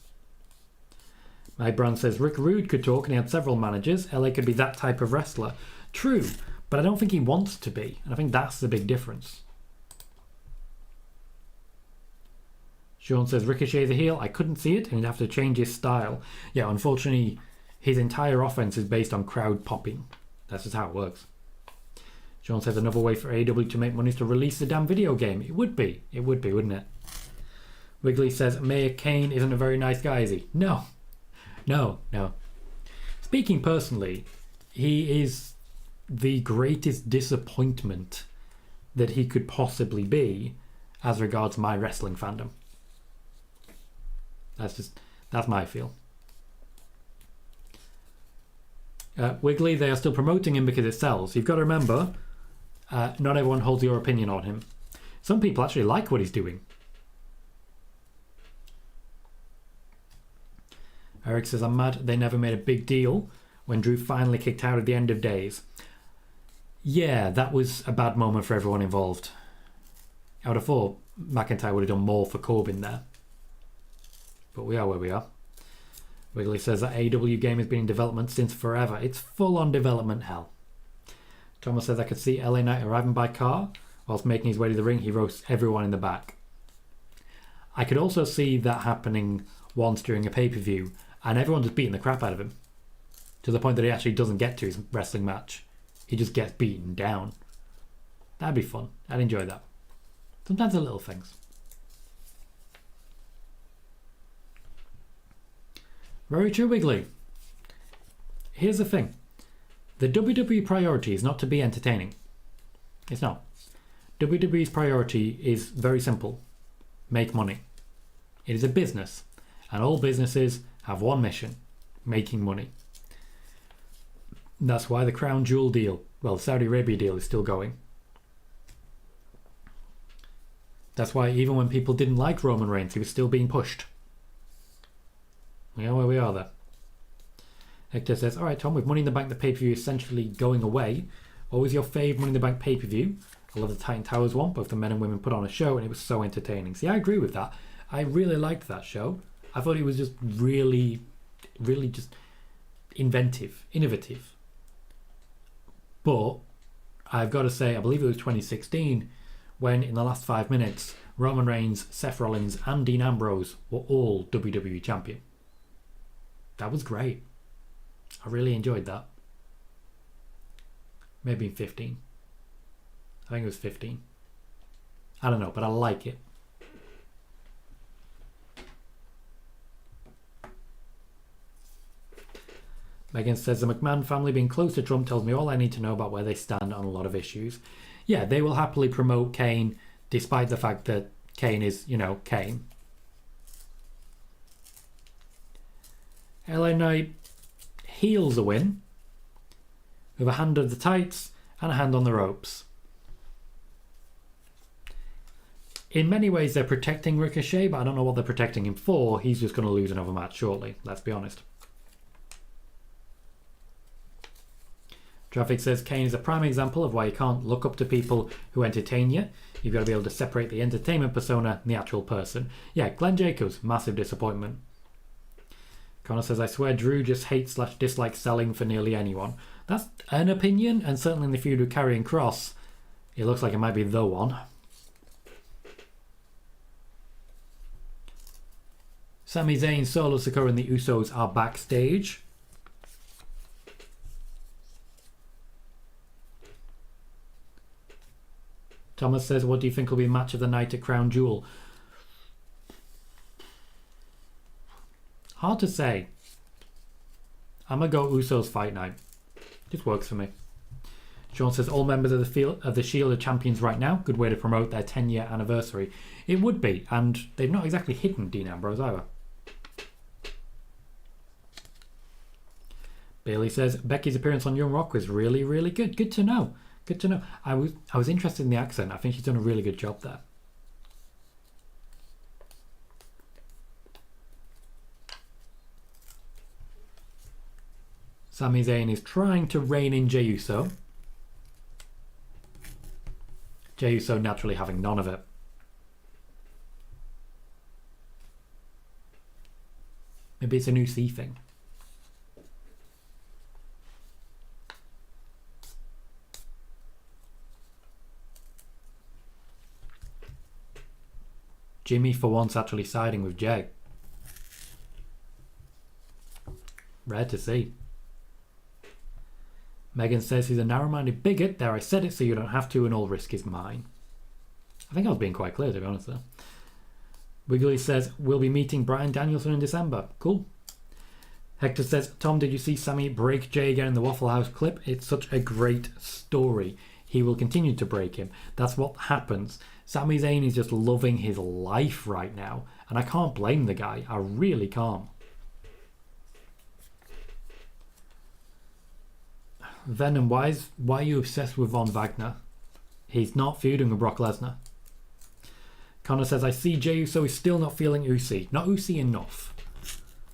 Mike Brown says, Rick Rude could talk and he had several managers. LA could be that type of wrestler. True, but I don't think he wants to be. And I think that's the big difference. Sean says, Ricochet the heel. I couldn't see it and he'd have to change his style. Yeah, unfortunately, his entire offense is based on crowd popping. That's just how it works. Sean says, another way for AEW to make money is to release the damn video game. It would be. It would be, wouldn't it? Wiggly says, Mayor Kane isn't a very nice guy, is he? No. No. Speaking personally, he is the greatest disappointment that he could possibly be as regards my wrestling fandom. That's my feel. Wiggly, they are still promoting him because it sells. You've got to remember, Not everyone holds your opinion on him. Some people actually like what he's doing. Eric says, I'm mad they never made a big deal when Drew finally kicked out at the end of days. Yeah, that was a bad moment for everyone involved. I would have thought McIntyre would have done more for Corbin there. But we are where we are. Wiggly says that AEW game has been in development since forever. It's full on development hell. Thomas says I could see LA Knight arriving by car. Whilst making his way to the ring, he roasts everyone in the back. I could also see that happening once during a pay-per-view and everyone just beating the crap out of him. To the point that he actually doesn't get to his wrestling match. He just gets beaten down. That'd be fun. I'd enjoy that. Sometimes the little things. Very true, Wiggly. Here's the thing. The WWE priority is not to be entertaining. It's not. WWE's priority is very simple. Make money. It is a business. And all businesses have one mission. Making money. That's why the Crown Jewel deal, well, the Saudi Arabia deal is still going. That's why even when people didn't like Roman Reigns, he was still being pushed. We know where we are there. Hector says, alright Tom, with Money in the Bank, the pay-per-view essentially going away, what was your fave Money in the Bank pay-per-view? I love the Titan Towers one. Both the men and women put on a show and it was so entertaining. See, I agree with that. I really liked that show. I thought it was just really just inventive, innovative. But I've got to say, I believe it was 2016 when in the last 5 minutes, Roman Reigns, Seth Rollins and Dean Ambrose were all WWE champion. That was great. I really enjoyed that. Maybe 15. I think it was 15. I don't know, but I like it. Megan says, the McMahon family being close to Trump tells me all I need to know about where they stand on a lot of issues. Yeah, they will happily promote Kane despite the fact that Kane is, Kane. LA Knight heals a win with a hand of the tights and a hand on the ropes. In many ways, they're protecting Ricochet, but I don't know what they're protecting him for. He's just going to lose another match shortly, let's be honest. Traffic says Kane is a prime example of why you can't look up to people who entertain you. You've got to be able to separate the entertainment persona and the actual person. Yeah, Glenn Jacobs, massive disappointment. Connor says, I swear Drew just hates/dislikes selling for nearly anyone. That's an opinion, and certainly in the feud with Karrion Kross, it looks like it might be the one. Sami Zayn, Solo Sikoa and the Usos are backstage. Thomas says, what do you think will be match of the night at Crown Jewel? Hard to say. I'm going to go Usos fight night. Just works for me. Sean says, all members of the Shield are champions right now. Good way to promote their 10-year anniversary. It would be, and they've not exactly hidden Dean Ambrose either. Bailey says, Becky's appearance on Young Rock was really, really good. Good to know. Good to know. I was interested in the accent. I think she's done a really good job there. Sami Zayn is trying to rein in Jey Uso. Jey Uso naturally having none of it. Maybe it's a new C thing. Jimmy for once actually siding with Jey. Rare to see. Megan says he's a narrow-minded bigot. There, I said it so you don't have to, and all risk is mine. I think I was being quite clear, to be honest there. Wiggly says, we'll be meeting Bryan Danielson in December. Cool. Hector says, Tom, did you see Sammy break Jey again in the Waffle House clip? It's such a great story. He will continue to break him. That's what happens. Sami Zayn is just loving his life right now. And I can't blame the guy. I really can't. Venom, why are you obsessed with Von Wagner? He's not feuding with Brock Lesnar. Connor says, I see Jey Uso is still not feeling Usi. Not Usi enough.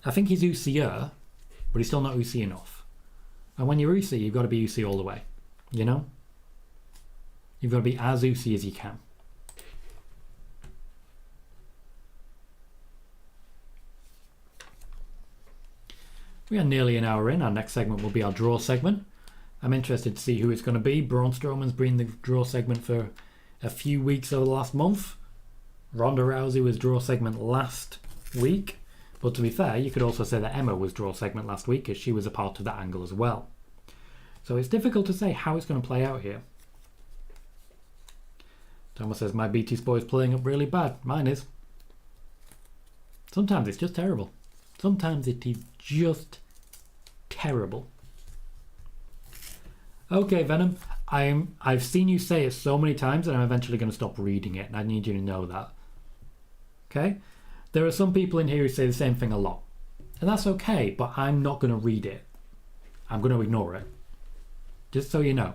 I think he's Usier, but he's still not Usi enough. And when you're Usi, you've got to be Usi all the way. You know? You've got to be as Usi as you can. We are nearly an hour in. Our next segment will be our draw segment. I'm interested to see who it's going to be. Braun Strowman's been the draw segment for a few weeks over the last month. Ronda Rousey was draw segment last week. But to be fair, you could also say that Emma was draw segment last week, as she was a part of that angle as well. So it's difficult to say how it's going to play out here. Thomas says, my BT Sport is playing up really bad. Mine is. Sometimes it's just terrible. Sometimes it is just terrible. Okay, Venom. I've seen you say it so many times that I'm eventually going to stop reading it, and I need you to know that. Okay? There are some people in here who say the same thing a lot. And that's okay, but I'm not going to read it. I'm going to ignore it. Just so you know.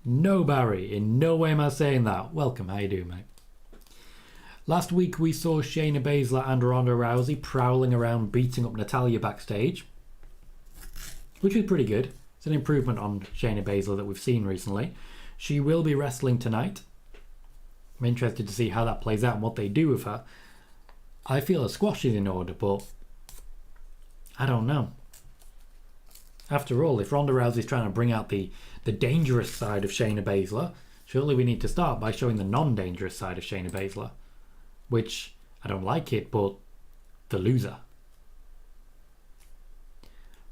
No, Barry. In no way am I saying that. Welcome. How you doing, mate? Last week we saw Shayna Baszler and Ronda Rousey prowling around beating up Natalya backstage, which was pretty good. It's an improvement on Shayna Baszler that we've seen recently. She will be wrestling tonight. I'm interested to see how that plays out and what they do with her. I feel a squash is in order, but I don't know. After all, if Ronda Rousey's trying to bring out the dangerous side of Shayna Baszler, surely we need to start by showing the non-dangerous side of Shayna Baszler. Which, I don't like it, but the loser.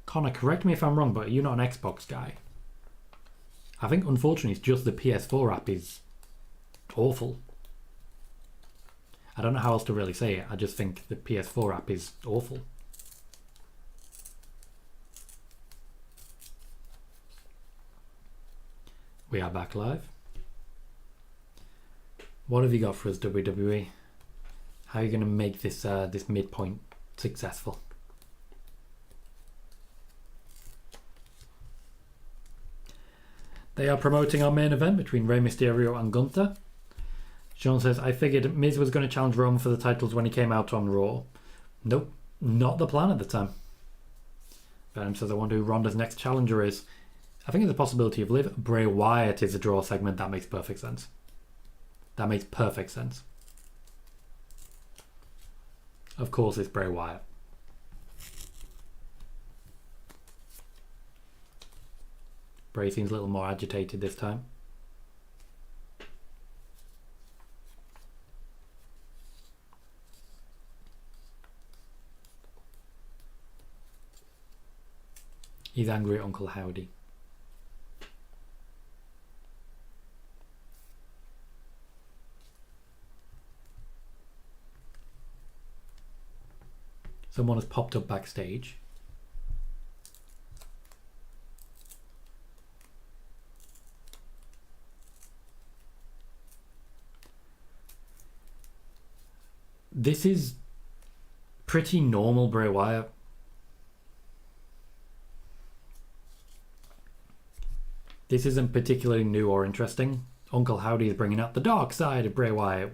Connor, correct me if I'm wrong, but are you not an Xbox guy? I think, unfortunately, it's just the PS4 app is awful. I don't know how else to really say it. I just think the PS4 app is awful. We are back live. What have you got for us, WWE? How are you going to make this this midpoint successful? They are promoting our main event between Rey Mysterio and Gunther. Sean says, I figured Miz was going to challenge Roman for the titles when he came out on Raw. Nope, not the plan at the time. Venom says, I wonder who Ronda's next challenger is. I think there's a possibility of Liv. Bray Wyatt is a draw segment. That makes perfect sense. That makes perfect sense. Of course it's Bray Wyatt. Bray seems a little more agitated this time. He's angry at Uncle Howdy. Someone has popped up backstage. This is pretty normal Bray Wyatt. This isn't particularly new or interesting. Uncle Howdy is bringing out the dark side of Bray Wyatt.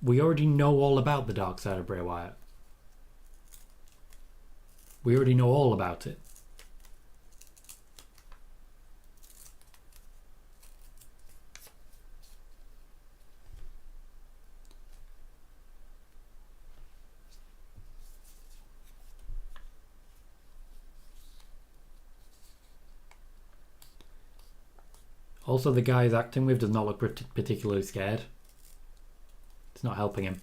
We already know all about the dark side of Bray Wyatt. We already know all about it. Also, the guy he's acting with does not look particularly scared. It's not helping him.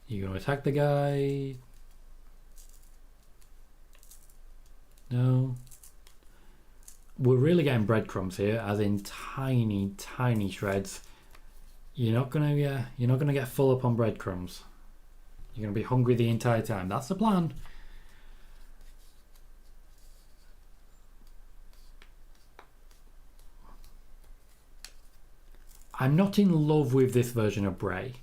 You gonna attack the guy? No. we're really getting breadcrumbs here, as in tiny, tiny shreds. You're not gonna get full up on breadcrumbs. You're gonna be hungry the entire time. That's the plan. I'm not in love with this version of Bray.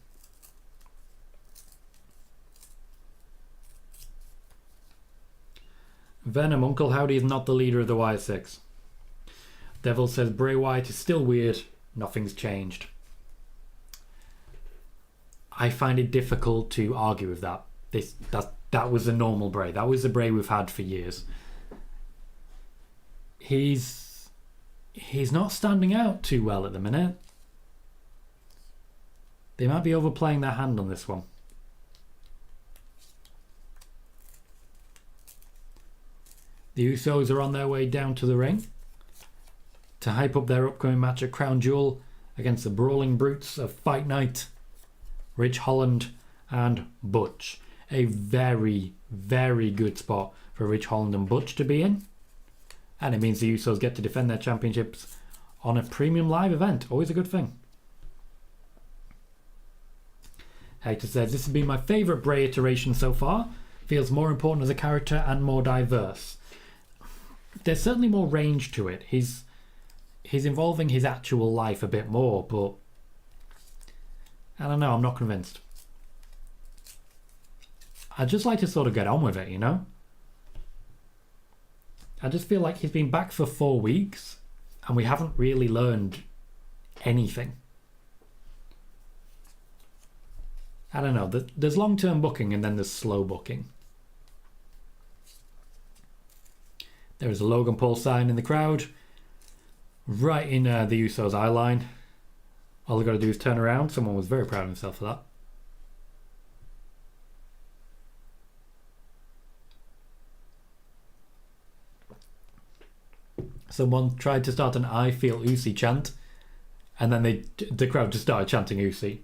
Venom, Uncle Howdy is not the leader of the Y6. Deville says Bray Wyatt is still weird. Nothing's changed. I find it difficult to argue with that. That was the normal Bray. That was the Bray we've had for years. He's not standing out too well at the minute. They might be overplaying their hand on this one. The Usos are on their way down to the ring to hype up their upcoming match at Crown Jewel against the brawling brutes of Fight Night, Rich Holland and Butch. A very, very good spot for Rich Holland and Butch to be in. And it means the Usos get to defend their championships on a premium live event. Always a good thing. Hector says, this has been my favourite Bray iteration so far. Feels more important as a character and more diverse. There's certainly more range to it. He's involving his actual life a bit more, but I don't know, I'm not convinced. I'd just like to sort of get on with it, you know? I just feel like he's been back for 4 weeks and we haven't really learned anything. I don't know, there's long-term booking and then there's slow booking. There is a Logan Paul sign in the crowd, right in the Usos' eye line. All they've got to do is turn around. Someone was very proud of himself for that. Someone tried to start an I Feel Usi chant, and then the crowd just started chanting Usi.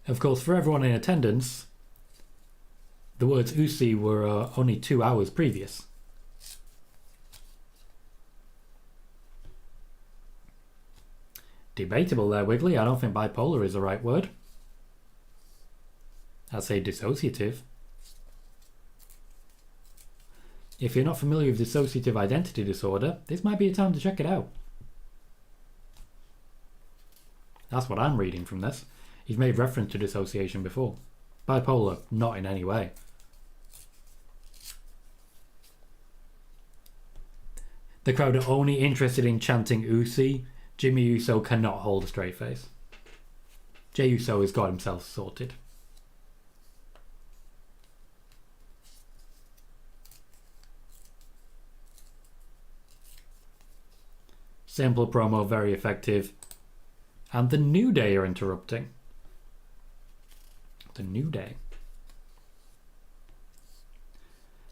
Of course, for everyone in attendance, the words Usi were only 2 hours previous. Debatable there, Wiggly. I don't think bipolar is the right word. I'd say dissociative. If you're not familiar with dissociative identity disorder, this might be a time to check it out. That's what I'm reading from this. He's made reference to dissociation before. Bipolar, not in any way. The crowd are only interested in chanting Usi. Jimmy Uso cannot hold a straight face. Jey Uso has got himself sorted. Simple promo, very effective. And the New Day are interrupting. The New Day.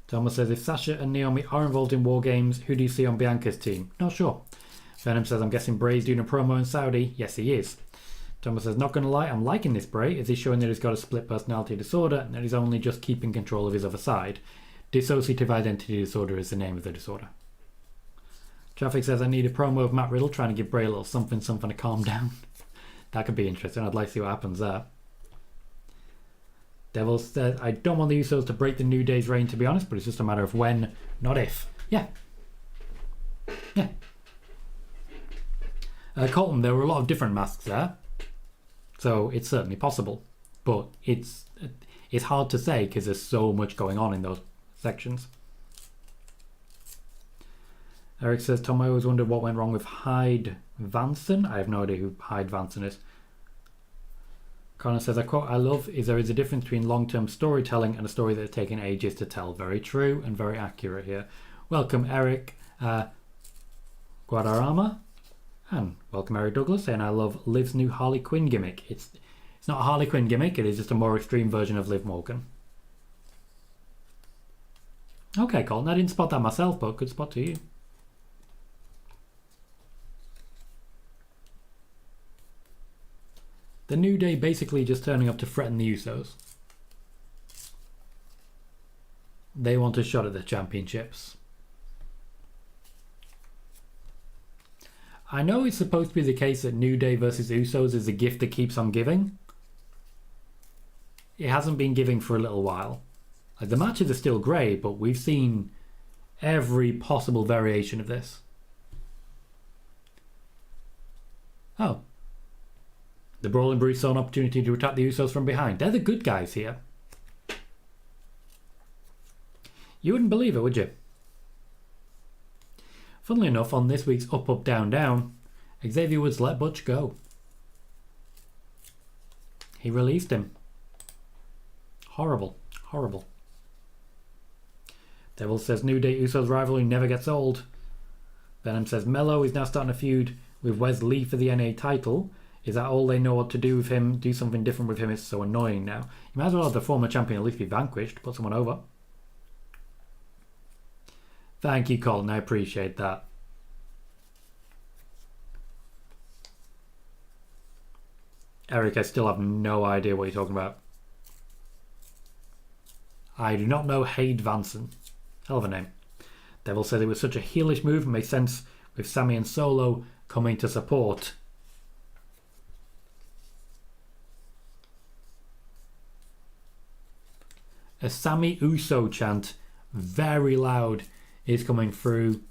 Thomas says, if Sasha and Naomi are involved in War Games, who do you see on Bianca's team? Not sure. Venom says, I'm guessing Bray's doing a promo in Saudi. Yes, he is. Thomas says, not going to lie, I'm liking this Bray. Is he showing that he's got a split personality disorder and that he's only just keeping control of his other side? Dissociative identity disorder is the name of the disorder. Traffic says, I need a promo of Matt Riddle trying to give Bray a little something to calm down. That could be interesting. I'd like to see what happens there. Devil says, I don't want the Usos to break the New Day's reign, to be honest, but it's just a matter of when, not if. Yeah. Yeah. Colton, there were a lot of different masks there, so it's certainly possible, but it's hard to say because there's so much going on in those sections. Eric says, Tom, I always wondered what went wrong with Hyde Vanson. I have no idea who Hyde Vanson is. Connor says, a quote I love is there is a difference between long-term storytelling and a story that has taken ages to tell. Very true and very accurate here. Welcome, Eric Guadarrama. And welcome, Eric Douglas, saying I love Liv's new Harley Quinn gimmick. It's not a Harley Quinn gimmick, it is just a more extreme version of Liv Morgan. Okay, Colton, I didn't spot that myself, but good spot to you. The New Day basically just turning up to threaten the Usos. They want a shot at the championships. I know it's supposed to be the case that New Day versus Usos is a gift that keeps on giving. It hasn't been giving for a little while. Like, the matches are still great, but we've seen every possible variation of this. Oh. The Brawling Brutes saw an opportunity to attack the Usos from behind. They're the good guys here. You wouldn't believe it, would you? Funnily enough, on this week's Up, Up, Down, Down, Xavier Woods let Butch go. He released him. Horrible. Horrible. Deville says New Day Usos rivalry never gets old. Venom says Mello is now starting a feud with Wes Lee for the NA title. Is that all they know what to do with him? Do something different with him. It's so annoying now. You might as well have the former champion at least be vanquished. Put someone over. Thank you, Colin. I appreciate that. Eric, I still have no idea what you're talking about. I do not know Hade Vanson. Hell of a name. Devil said it was such a heelish move and made sense with Sammy and Solo coming to support. A Sammy Uso chant, very loud, is coming through.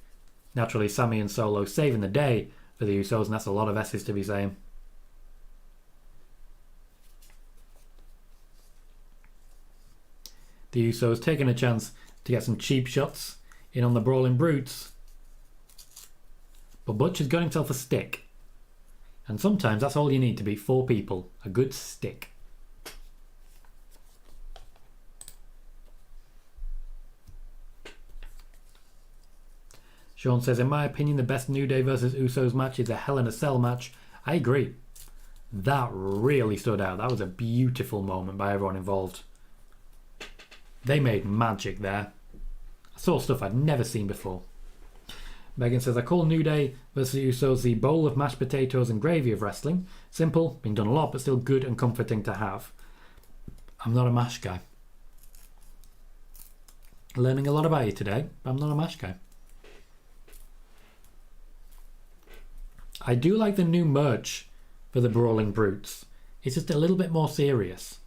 Naturally, Sammy and Solo saving the day for the Usos, and that's a lot of S's to be saying. The Usos taking a chance to get some cheap shots in on the Brawling Brutes. But Butch has got himself a stick. And sometimes that's all you need to beat 4 people. A good stick. Sean says, in my opinion, the best New Day versus Usos match is a Hell in a Cell match. I agree. That really stood out. That was a beautiful moment by everyone involved. They made magic there. I saw stuff I'd never seen before. Megan says, I call New Day versus Usos the bowl of mashed potatoes and gravy of wrestling. Simple, been done a lot, but still good and comforting to have. I'm not a mash guy. Learning a lot about you today, but I'm not a mash guy. I do like the new merch for the Brawling Brutes. It's just a little bit more serious.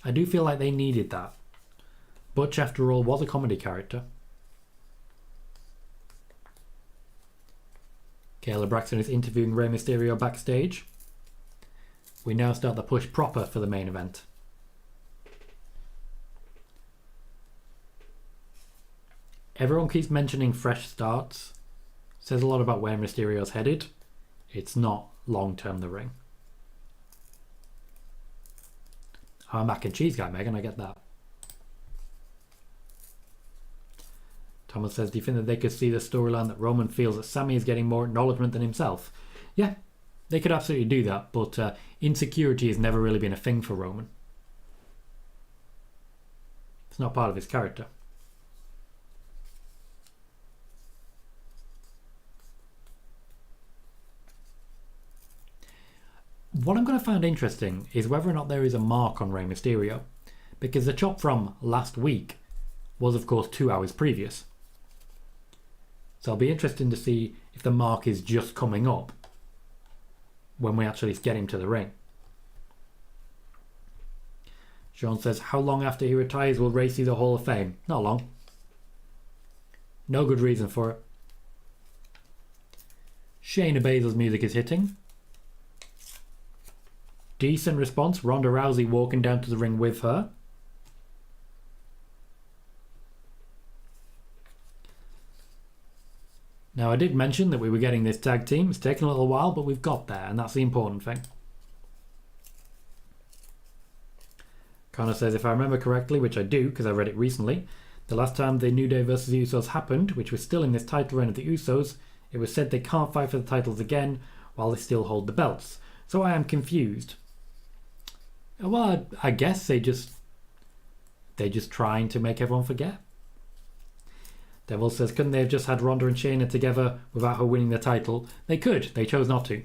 I do feel like they needed that. Butch, after all, was a comedy character. Kayla Braxton is interviewing Rey Mysterio backstage. We now start the push proper for the main event. Everyone keeps mentioning fresh starts. Says a lot about where Mysterio's headed. It's not long-term the ring. I'm a mac and cheese guy, Megan, I get that. Thomas says, do you think that they could see the storyline that Roman feels that Sammy is getting more acknowledgement than himself? Yeah, they could absolutely do that, but insecurity has never really been a thing for Roman. It's not part of his character. What I'm going to find interesting is whether or not there is a mark on Rey Mysterio, because the chop from last week was of course 2 hours previous. So it'll be interesting to see if the mark is just coming up when we actually get him to the ring. Sean says, how long after he retires will Rey see the Hall of Fame? Not long. No good reason for it. Shayna Baszler's music is hitting. Decent response. Ronda Rousey walking down to the ring with her. Now, I did mention that we were getting this tag team. It's taken a little while, but we've got there, and that's the important thing. Connor says, if I remember correctly, which I do because I read it recently, the last time the New Day vs Usos happened, which was still in this title reign of the Usos, it was said they can't fight for the titles again while they still hold the belts. So I am confused. Well, I guess they're just trying to make everyone forget. Devil says, couldn't they have just had Ronda and Shayna together without her winning the title? They could. They chose not to.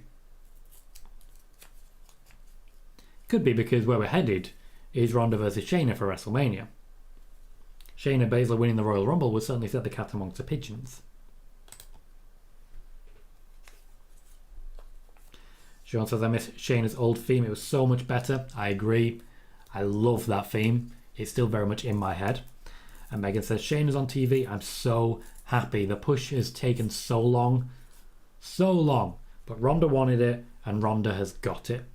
Could be because where we're headed is Ronda versus Shayna for WrestleMania. Shayna Baszler winning the Royal Rumble would certainly set the cat amongst the pigeons. Sean says, I miss Shayna's old theme. It was so much better. I agree. I love that theme. It's still very much in my head. And Megan says, Shayna's on TV. I'm so happy. The push has taken so long. So long. But Ronda wanted it, and Ronda has got it.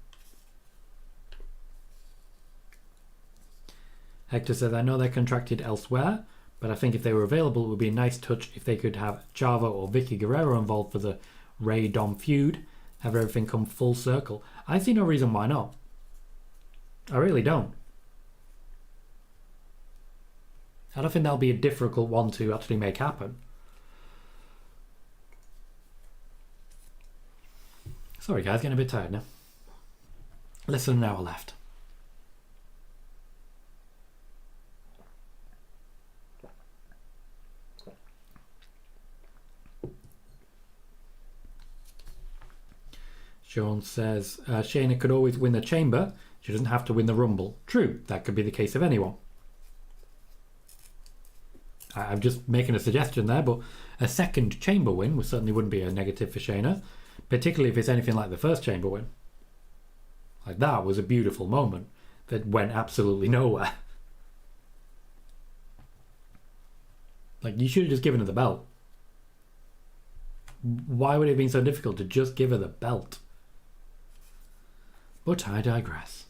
Hector says, I know they're contracted elsewhere, but I think if they were available, it would be a nice touch if they could have Chavo or Vicky Guerrero involved for the Rey Dom feud. Have everything come full circle. I see no reason why not. I really don't. I don't think that'll be a difficult one to actually make happen. Sorry guys, getting a bit tired now. Less than an hour left. Sean says, Shayna could always win the chamber. She doesn't have to win the Rumble. True, that could be the case of anyone. I'm just making a suggestion there, but a second chamber win certainly wouldn't be a negative for Shayna, particularly if it's anything like the first chamber win. Like, that was a beautiful moment that went absolutely nowhere. Like, you should have just given her the belt. Why would it have been so difficult to just give her the belt? But I digress.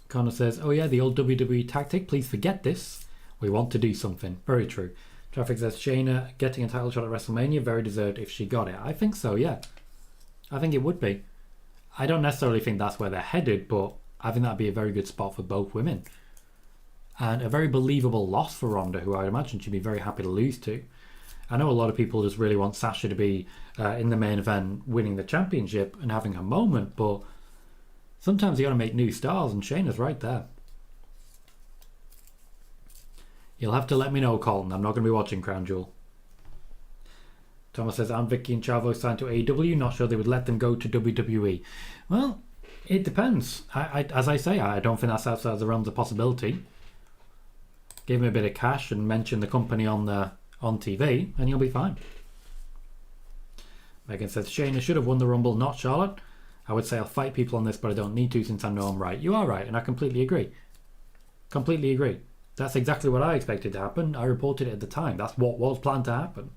Connor says, oh yeah, the old WWE tactic, please forget this. We want to do something. Very true. Traffic says, Shayna getting a title shot at WrestleMania, very deserved if she got it. I think so, yeah. I think it would be. I don't necessarily think that's where they're headed, but I think that'd be a very good spot for both women. And a very believable loss for Ronda, who I'd imagine she'd be very happy to lose to. I know a lot of people just really want Sasha to be in the main event winning the championship and having her moment, but sometimes you got to make new stars, and Shayna's right there. You'll have to let me know, Colin. I'm not going to be watching Crown Jewel. Thomas says, I'm Vicky and Chavo signed to AEW. Not sure they would let them go to WWE. Well, it depends. As I say, I don't think that's outside the realms of possibility. Give him a bit of cash and mention the company on TV, and you'll be fine. Megan says, Shayna should have won the Rumble, not Charlotte. I would say I'll fight people on this, but I don't need to since I know I'm right. You are right, and I completely agree. Completely agree. That's exactly what I expected to happen. I reported it at the time. That's what was planned to happen.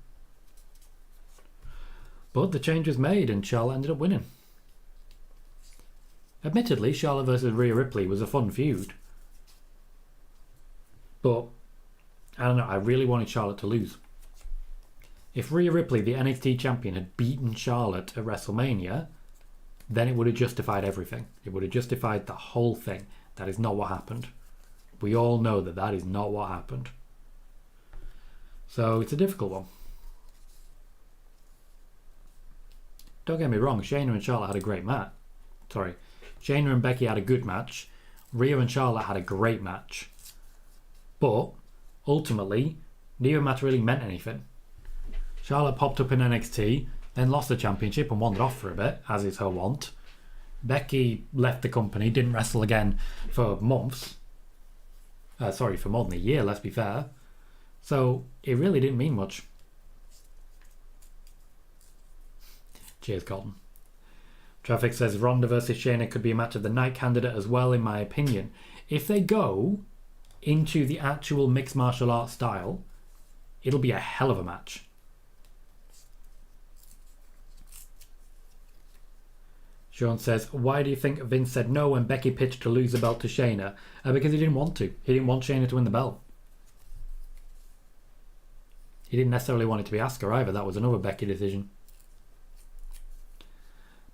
But the change was made, and Charlotte ended up winning. Admittedly, Charlotte versus Rhea Ripley was a fun feud. But, I don't know, I really wanted Charlotte to lose. If Rhea Ripley, the NXT champion, had beaten Charlotte at WrestleMania, then it would have justified everything. It would have justified the whole thing. That is not what happened. We all know that that is not what happened. So it's a difficult one. Don't get me wrong, Shayna and Charlotte had a great match. Sorry, Shayna and Becky had a good match. Rhea and Charlotte had a great match. But, ultimately, neither match really meant anything. Charlotte popped up in NXT, then lost the championship and wandered off for a bit, as is her wont. Becky left the company, didn't wrestle again for months. For more than a year, let's be fair. So, it really didn't mean much. Cheers, Colton. Traffic says Ronda versus Shayna could be a match of the night candidate as well, in my opinion. If they go into the actual mixed martial arts style, it'll be a hell of a match. Sean says, why do you think Vince said no when Becky pitched to lose the belt to Shayna? Because he didn't want to. He didn't want Shayna to win the belt. He didn't necessarily want it to be Asuka either. That was another Becky decision.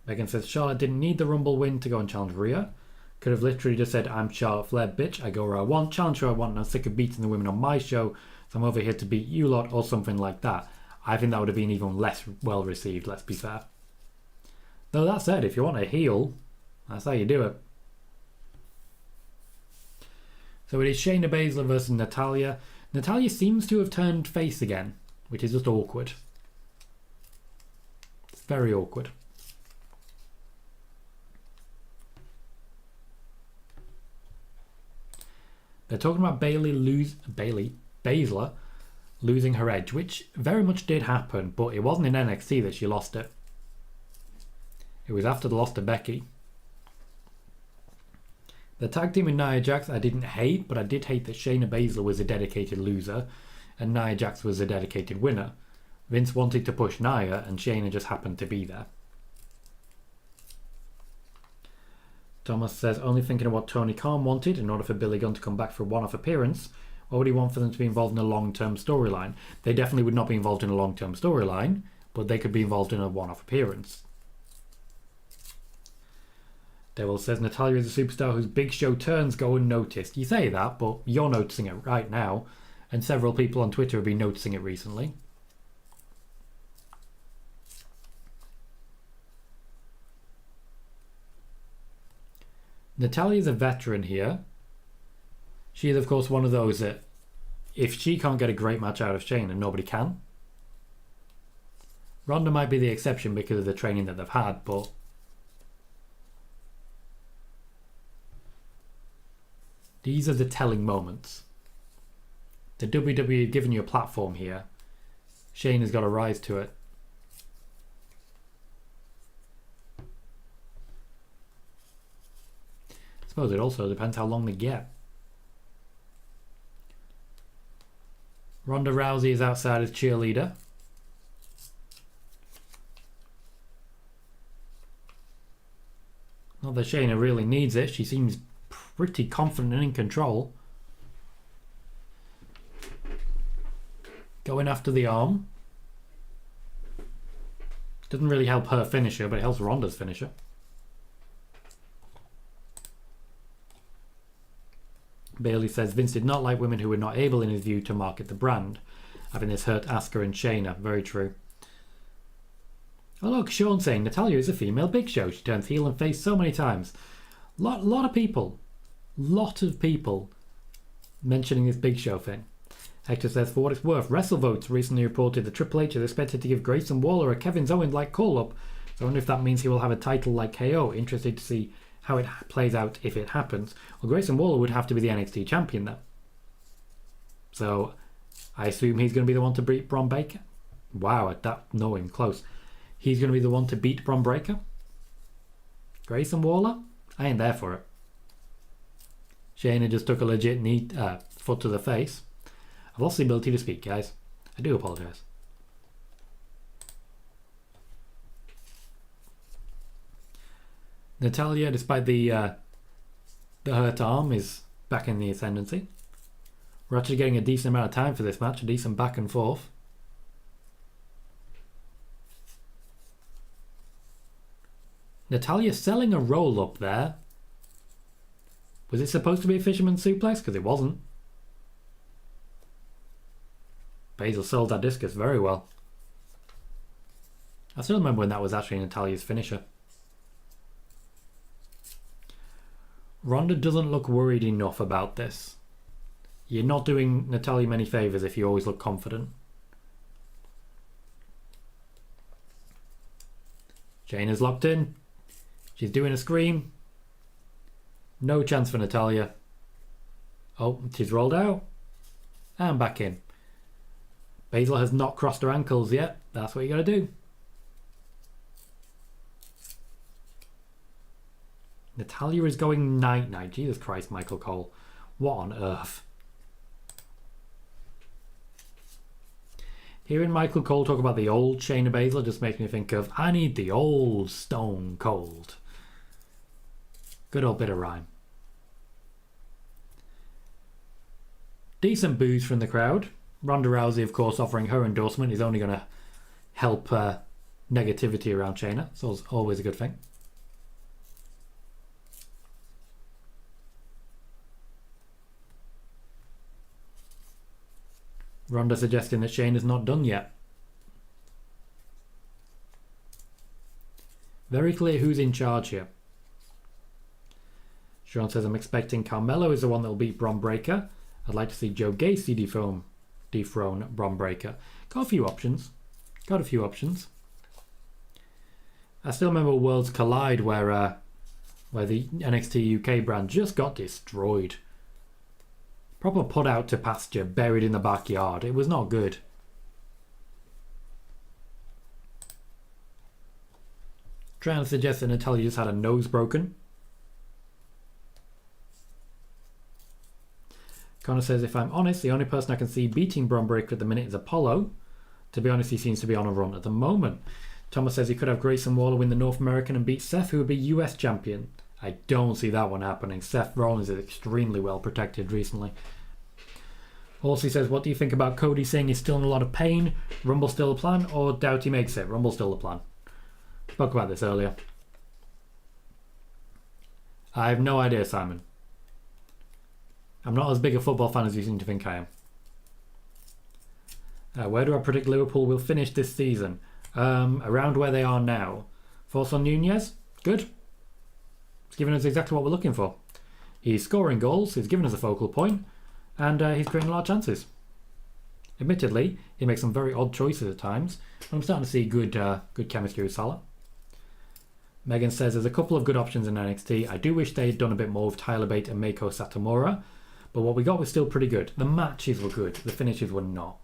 Megan says, Charlotte didn't need the Rumble win to go and challenge Rhea. Could have literally just said, I'm Charlotte Flair, bitch. I go where I want. Challenge who I want. And I'm sick of beating the women on my show. So I'm over here to beat you lot, or something like that. I think that would have been even less well received, let's be fair. Though that said, if you want a heel, that's how you do it. So it is Shayna Baszler versus Natalya. Natalya seems to have turned face again, which is just awkward. Very awkward. They're talking about Baszler losing her edge, which very much did happen, but it wasn't in NXT that she lost it. It was after the loss to Becky. The tag team in Nia Jax I didn't hate, but I did hate that Shayna Baszler was a dedicated loser and Nia Jax was a dedicated winner. Vince wanted to push Nia and Shayna just happened to be there. Thomas says, only thinking of what Tony Khan wanted in order for Billy Gunn to come back for a one-off appearance. What would he want for them to be involved in a long-term storyline? They definitely would not be involved in a long-term storyline, but they could be involved in a one-off appearance. Deville says, Natalya is a superstar whose big show turns go unnoticed. You say that, but you're noticing it right now, and several people on Twitter have been noticing it recently. Natalya is a veteran here. She is, of course, one of those that if she can't get a great match out of Shayna, nobody can. Ronda might be the exception because of the training that they've had, but these are the telling moments. The WWE have given you a platform here. Shayna's got to rise to it. I suppose it also depends how long they get. Ronda Rousey is outside as cheerleader. Not that Shayna really needs it. She seems pretty confident and in control. Going after the arm. Doesn't really help her finisher, but it helps Ronda's finisher. Bailey says Vince did not like women who were not able, in his view, to market the brand. Having this hurt Asuka and Shayna. Very true. Oh look, Sean saying Natalya is a female Big Show. She turns heel and face so many times. Lot of people mentioning this Big Show thing. Hector says, for what it's worth, WrestleVotes recently reported that Triple H is expected to give Grayson Waller a Kevin Owens-like call-up. So I wonder if that means he will have a title like KO. Interested to see how it plays out if it happens. Well, Grayson Waller would have to be the NXT champion then. So I assume he's going to be the one to beat Bron Breakker. Wow, at that, no, him close. He's going to be the one to beat Bron Breakker. Grayson Waller? I ain't there for it. Shayna just took a legit knee, foot to the face. I've lost the ability to speak, guys. I do apologise. Natalya, despite the hurt arm, is back in the ascendancy. We're actually getting a decent amount of time for this match, a decent back and forth. Natalya selling a roll up there. Was it supposed to be a fisherman's suplex? Because it wasn't. Baszler sold that discus very well. I still remember when that was actually Natalya's finisher. Ronda doesn't look worried enough about this. You're not doing Natalya many favours if you always look confident. Shayna's locked in. She's doing a scream. No chance for Natalya. Oh, she's rolled out. And back in. Baszler has not crossed her ankles yet. That's what you got to do. Natalya is going night-night. Jesus Christ, Michael Cole. What on earth? Hearing Michael Cole talk about the old Shayna Baszler just makes me think of, I need the old Stone Cold. Good old bit of rhyme. Decent boos from the crowd. Ronda Rousey, of course, offering her endorsement is only going to help negativity around Shayna. So it's always a good thing. Ronda suggesting that Shayna's not done yet. Very clear who's in charge here. Sean says, I'm expecting Carmelo is the one that will beat Bron Breakker. I'd like to see Joe Gacy dethrone Bron Breakker. Got a few options. I still remember Worlds Collide where the NXT UK brand just got destroyed. Proper put out to pasture, buried in the backyard. It was not good. Trying to suggest that Natalia just had a nose broken. Connor says, if I'm honest, the only person I can see beating Bron Breakker at the minute is Apollo. To be honest, he seems to be on a run at the moment. Thomas says he could have Grayson Waller win the North American and beat Seth, who would be US champion. I don't see that one happening. Seth Rollins is extremely well protected recently. Also, he says, what do you think about Cody saying he's still in a lot of pain? Rumble still the plan, or doubt he makes it? Rumble still the plan. Spoke about this earlier. I have no idea, Simon. I'm not as big a football fan as you seem to think I am. Where do I predict Liverpool will finish this season? Around where they are now. Thoughts on Nunez? Good. He's given us exactly what we're looking for. He's scoring goals, he's given us a focal point, and he's creating a lot of chances. Admittedly, he makes some very odd choices at times, but I'm starting to see good chemistry with Salah. Megan says there's a couple of good options in NXT. I do wish they had done a bit more with Tyler Bate and Meiko Satomura, but what we got was still pretty good. The matches were good, the finishes were not.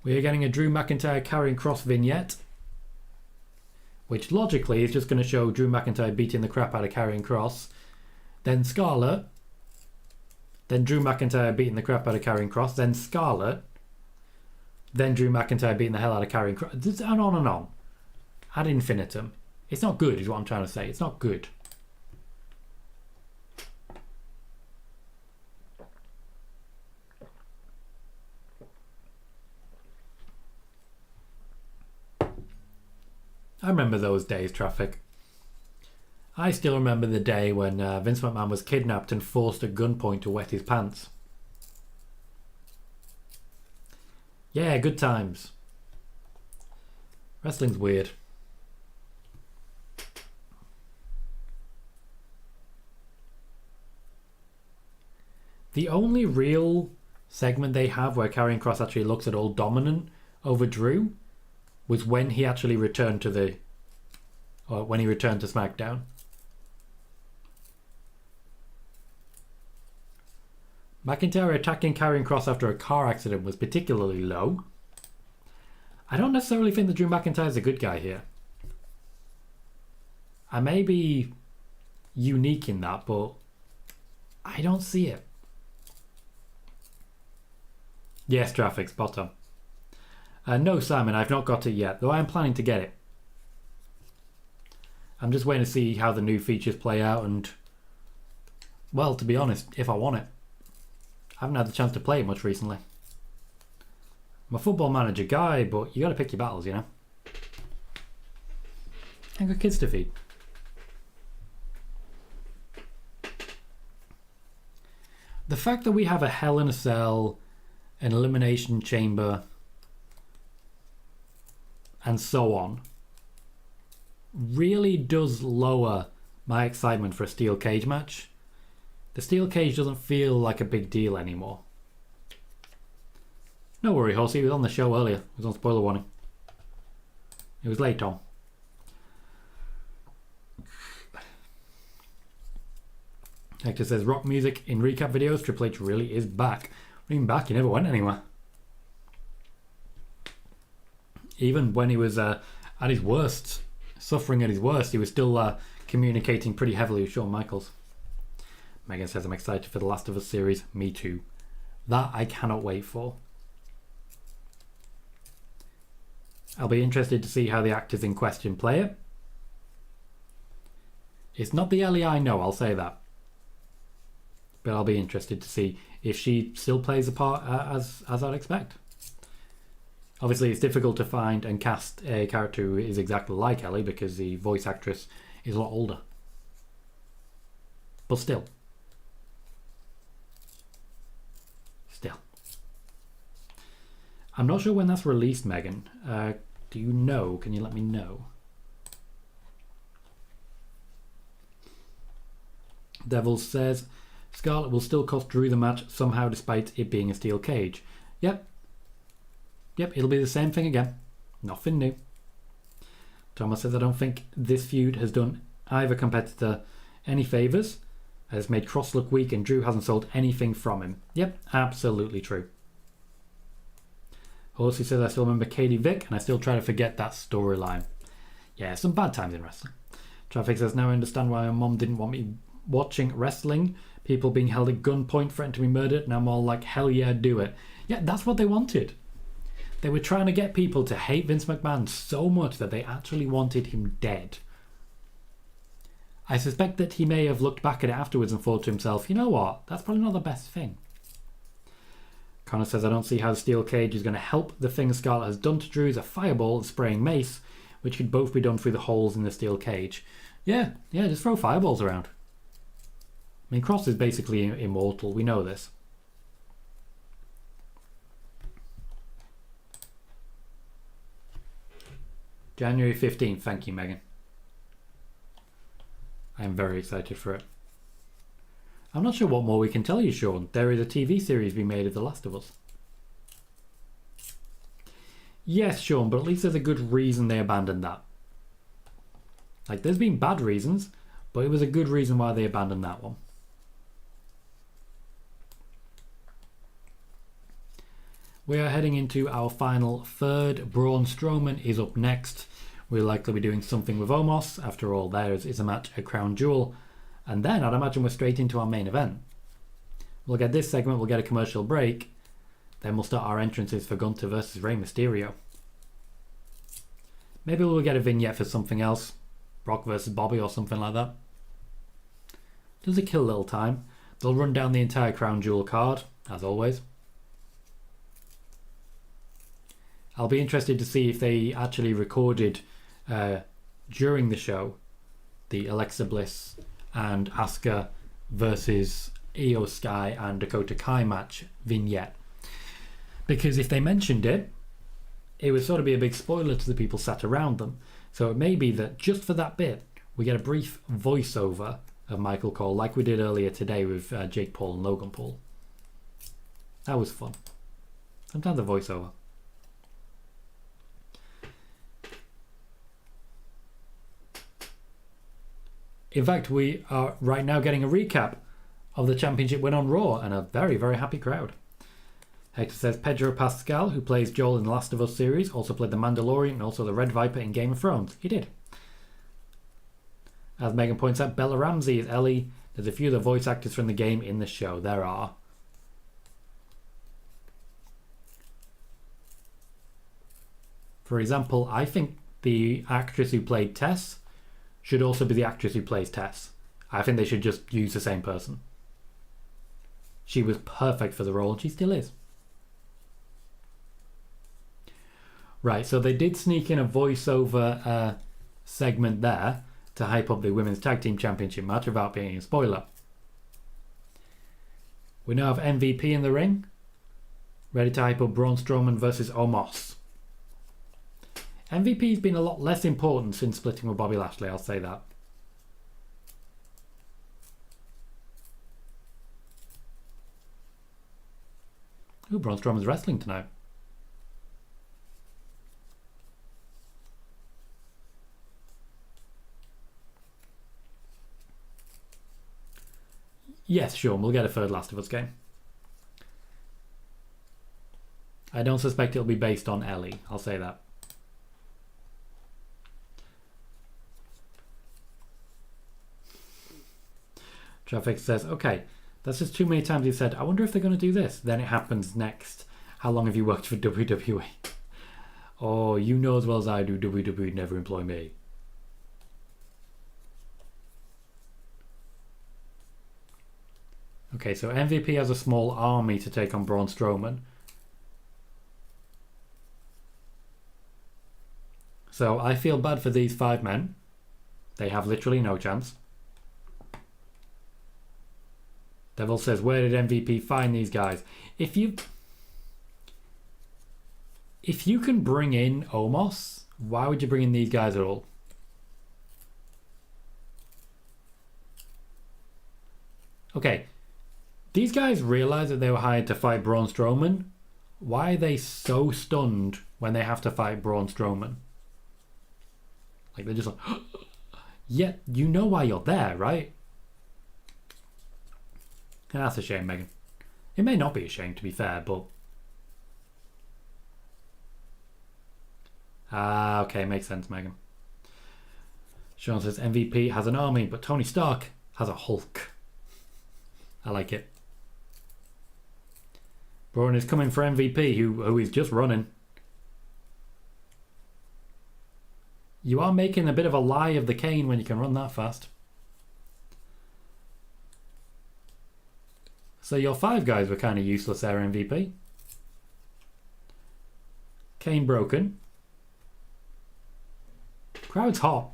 We are getting a Drew McIntyre Karrion Kross vignette, which logically is just going to show Drew McIntyre beating the crap out of Karrion Kross, then Scarlett, then Drew McIntyre beating the crap out of Karrion Kross, then Scarlett, then Drew McIntyre beating the hell out of Karrion Kross, and on and on. Ad infinitum. It's not good, is what I'm trying to say. It's not good. I remember those days, Traffic. I still remember the day when Vince McMahon was kidnapped and forced at gunpoint to wet his pants. Yeah, good times. Wrestling's weird. The only real segment they have where Karrion Kross actually looks at all dominant over Drew was when he actually returned to SmackDown. McIntyre attacking Karrion Kross after a car accident was particularly low. I don't necessarily think that Drew McIntyre is a good guy here. I may be unique in that, but I don't see it. Yes, Traffic, spot on. No, Simon, I've not got it yet, though I am planning to get it. I'm just waiting to see how the new features play out and, well, to be honest, if I want it. I haven't had the chance to play it much recently. I'm a football manager guy, but you got to pick your battles, you know. I've got kids to feed. The fact that we have a Hell in a Cell, an Elimination Chamber, and so on, really does lower my excitement for a steel cage match. The steel cage doesn't feel like a big deal anymore. No worry, Horsey, he was on the show earlier. He was on spoiler warning. It was late, Tom. Hector says, rock music in recap videos. Triple H really is back. Even back, he never went anywhere. Even when he was at his worst, suffering at his worst, he was still communicating pretty heavily with Shawn Michaels. Megan says, I'm excited for the Last of Us series. Me too. That I cannot wait for. I'll be interested to see how the actors in question play it. It's not the Ellie I know, I'll say that. But I'll be interested to see if she still plays a part as I'd expect. Obviously, it's difficult to find and cast a character who is exactly like Ellie because the voice actress is a lot older. But still. I'm not sure when that's released, Megan. Do you know? Can you let me know? Deville says, Scarlett will still cost Drew the match somehow despite it being a steel cage. Yep, it'll be the same thing again. Nothing new. Thomas says, I don't think this feud has done either competitor any favours. Has made Cross look weak and Drew hasn't sold anything from him. Yep, absolutely true. Horsey says, I still remember Katie Vick and I still try to forget that storyline. Yeah, some bad times in wrestling. Traffic says, now I understand why my mom didn't want me watching wrestling. People being held at gunpoint, threatened to be murdered, and I'm all like, hell yeah, do it. Yeah, that's what they wanted. They were trying to get people to hate Vince McMahon so much that they actually wanted him dead. I suspect that he may have looked back at it afterwards and thought to himself, you know what, that's probably not the best thing. Connor says, I don't see how the steel cage is going to help. The thing Scarlett has done to Drew is a fireball and spraying mace, which could both be done through the holes in the steel cage. Yeah, just throw fireballs around. I mean, Cross is basically immortal, we know this. January 15th, thank you, Megan. I am very excited for it. I'm not sure what more we can tell you, Sean. There is a TV series being made of The Last of Us. Yes, Sean, but at least there's a good reason they abandoned that. Like, there's been bad reasons, but it was a good reason why they abandoned that one. We are heading into our final third. Braun Strowman is up next. We'll likely be doing something with Omos. After all, theirs is a match at Crown Jewel. And then I'd imagine we're straight into our main event. We'll get this segment, we'll get a commercial break. Then we'll start our entrances for Gunther versus Rey Mysterio. Maybe we'll get a vignette for something else. Brock versus Bobby or something like that. Does it kill a little time? They'll run down the entire Crown Jewel card, as always. I'll be interested to see if they actually recorded during the show the Alexa Bliss and Asuka versus Io Sky and Dakota Kai match vignette. Because if they mentioned it, it would sort of be a big spoiler to the people sat around them. So it may be that just for that bit, we get a brief voiceover of Michael Cole, like we did earlier today with Jake Paul and Logan Paul. That was fun. Sometimes a voiceover. In fact, we are right now getting a recap of the championship win on Raw and a very, very happy crowd. Hector says Pedro Pascal, who plays Joel in the Last of Us series, also played the Mandalorian and also the Red Viper in Game of Thrones. He did. As Megan points out, Bella Ramsey is Ellie. There's a few of the voice actors from the game in the show. There are. For example, I think the actress who played Tess should also be the actress who plays Tess. I think they should just use the same person. She was perfect for the role and she still is. Right, so they did sneak in a voiceover segment there to hype up the Women's Tag Team Championship match without being a spoiler. We now have MVP in the ring, ready to hype up Braun Strowman versus Omos. MVP's been a lot less important since splitting with Bobby Lashley, I'll say that. Ooh, Braun Strowman's wrestling tonight. Yes, sure, we'll get a third Last of Us game. I don't suspect it'll be based on Ellie, I'll say that. Traffic says, okay, that's just too many times you've said, I wonder if they're going to do this. Then it happens next. How long have you worked for WWE? Oh, you know as well as I do, WWE never employ me. Okay, so MVP has a small army to take on Braun Strowman. So I feel bad for these 5 men. They have literally no chance. Deville says, where did MVP find these guys? If you can bring in Omos, why would you bring in these guys at all? Okay, these guys realize that they were hired to fight Braun Strowman. Why are they so stunned when they have to fight Braun Strowman? Like, they're just like, yeah, you know why you're there, right? And that's a shame, Megan. It may not be a shame, to be fair, but... okay, makes sense, Megan. Sean says, MVP has an army, but Tony Stark has a Hulk. I like it. Braun is coming for MVP, who is just running. You are making a bit of a lie of the cane when you can run that fast. So your 5 guys were kind of useless there, MVP. Cane broken. Crowd's hot.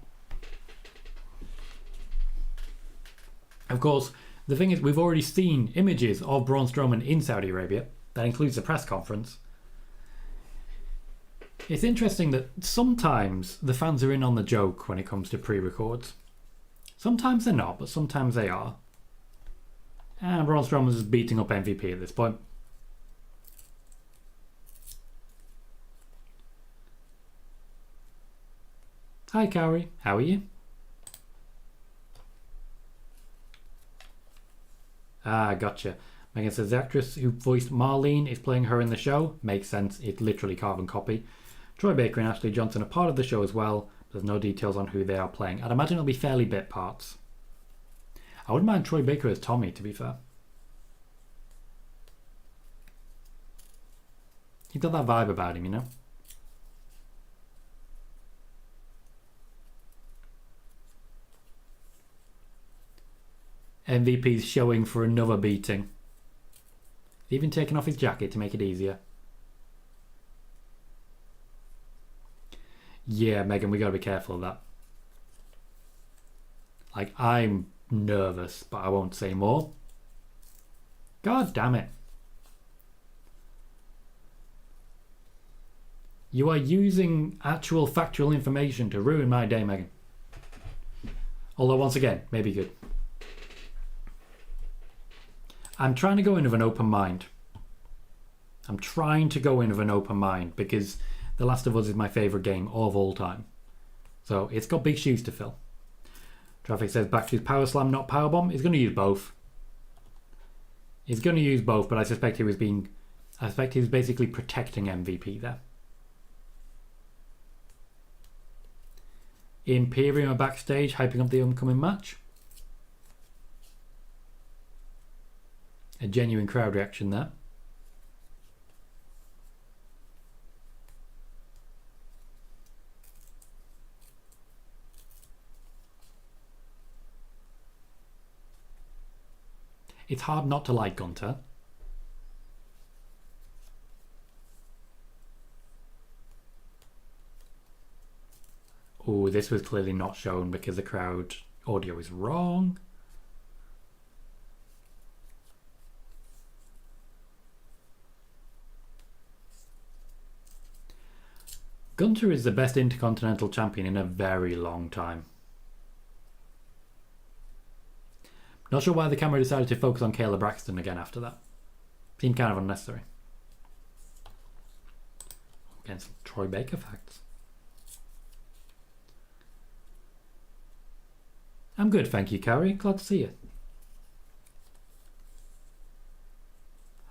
Of course, the thing is, we've already seen images of Braun Strowman in Saudi Arabia. That includes the press conference. It's interesting that sometimes the fans are in on the joke when it comes to pre-records. Sometimes they're not, but sometimes they are. And Braun Strowman's just beating up MVP at this point. Hi, Kaori. How are you? Gotcha. Megan says the actress who voiced Marlene is playing her in the show. Makes sense. It's literally carbon copy. Troy Baker and Ashley Johnson are part of the show as well. There's no details on who they are playing. I'd imagine it'll be fairly bit parts. I wouldn't mind Troy Baker as Tommy, to be fair. He's got that vibe about him, you know? MVP's showing for another beating. He's even taken off his jacket to make it easier. Yeah, Megan, we gotta be careful of that. Like, I'm nervous, but I won't say more. God damn it. You are using actual factual information to ruin my day, Megan. Although, once again, maybe good. I'm trying to go in with an open mind. Because The Last of Us is my favourite game of all time. So it's got big shoes to fill. Traffic says back to his power slam, not power bomb. He's going to use both. But I suspect he was basically protecting MVP there. Imperium are backstage hyping up the upcoming match. A genuine crowd reaction there. It's hard not to like Gunther. Oh, this was clearly not shown because the crowd audio is wrong. Gunther is the best Intercontinental Champion in a very long time. Not sure why the camera decided to focus on Kayla Braxton again after that. Seemed kind of unnecessary. Against Troy Baker facts. I'm good, thank you, Carrie. Glad to see you.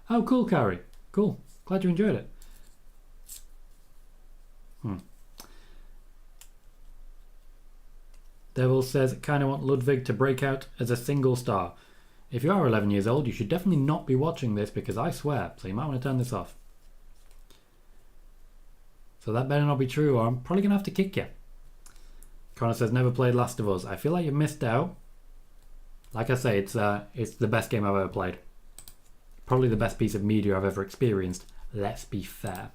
Oh, cool, Carrie. Cool. Glad you enjoyed it. Deville says, kind of want Ludwig to break out as a single star. If you are 11 years old, you should definitely not be watching this because I swear, so you might want to turn this off. So that better not be true or I'm probably going to have to kick you. Connor says, never played Last of Us. I feel like you've missed out. Like I say, it's the best game I've ever played. Probably the best piece of media I've ever experienced. Let's be fair.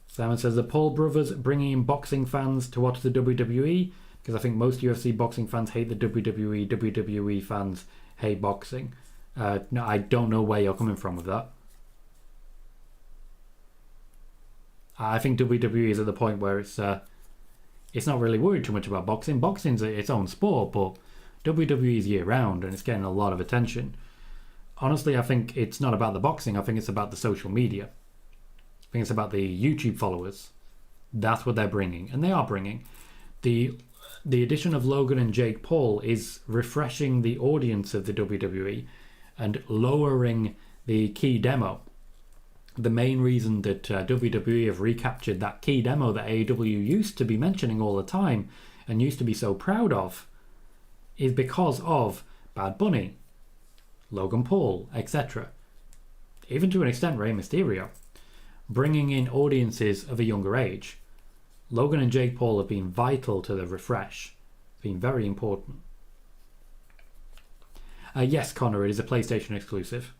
Simon says, the Paul brothers bringing in boxing fans to watch the WWE. Because I think most UFC boxing fans hate the WWE. WWE fans hate boxing. No, I don't know where you're coming from with that. I think WWE is at the point where it's not really worried too much about boxing. Boxing's its own sport, but WWE is year round and it's getting a lot of attention. Honestly, I think it's not about the boxing. I think it's about the social media. I think it's about the YouTube followers. That's what they're bringing, and they are bringing. the addition of Logan and Jake Paul is refreshing the audience of the WWE and lowering the key demo. The main reason that WWE have recaptured that key demo that AEW used to be mentioning all the time and used to be so proud of is because of Bad Bunny, Logan Paul, etc. Even to an extent Rey Mysterio, bringing in audiences of a younger age. Logan and Jake Paul have been vital to the refresh, been very important. Yes, Connor, it is a PlayStation exclusive.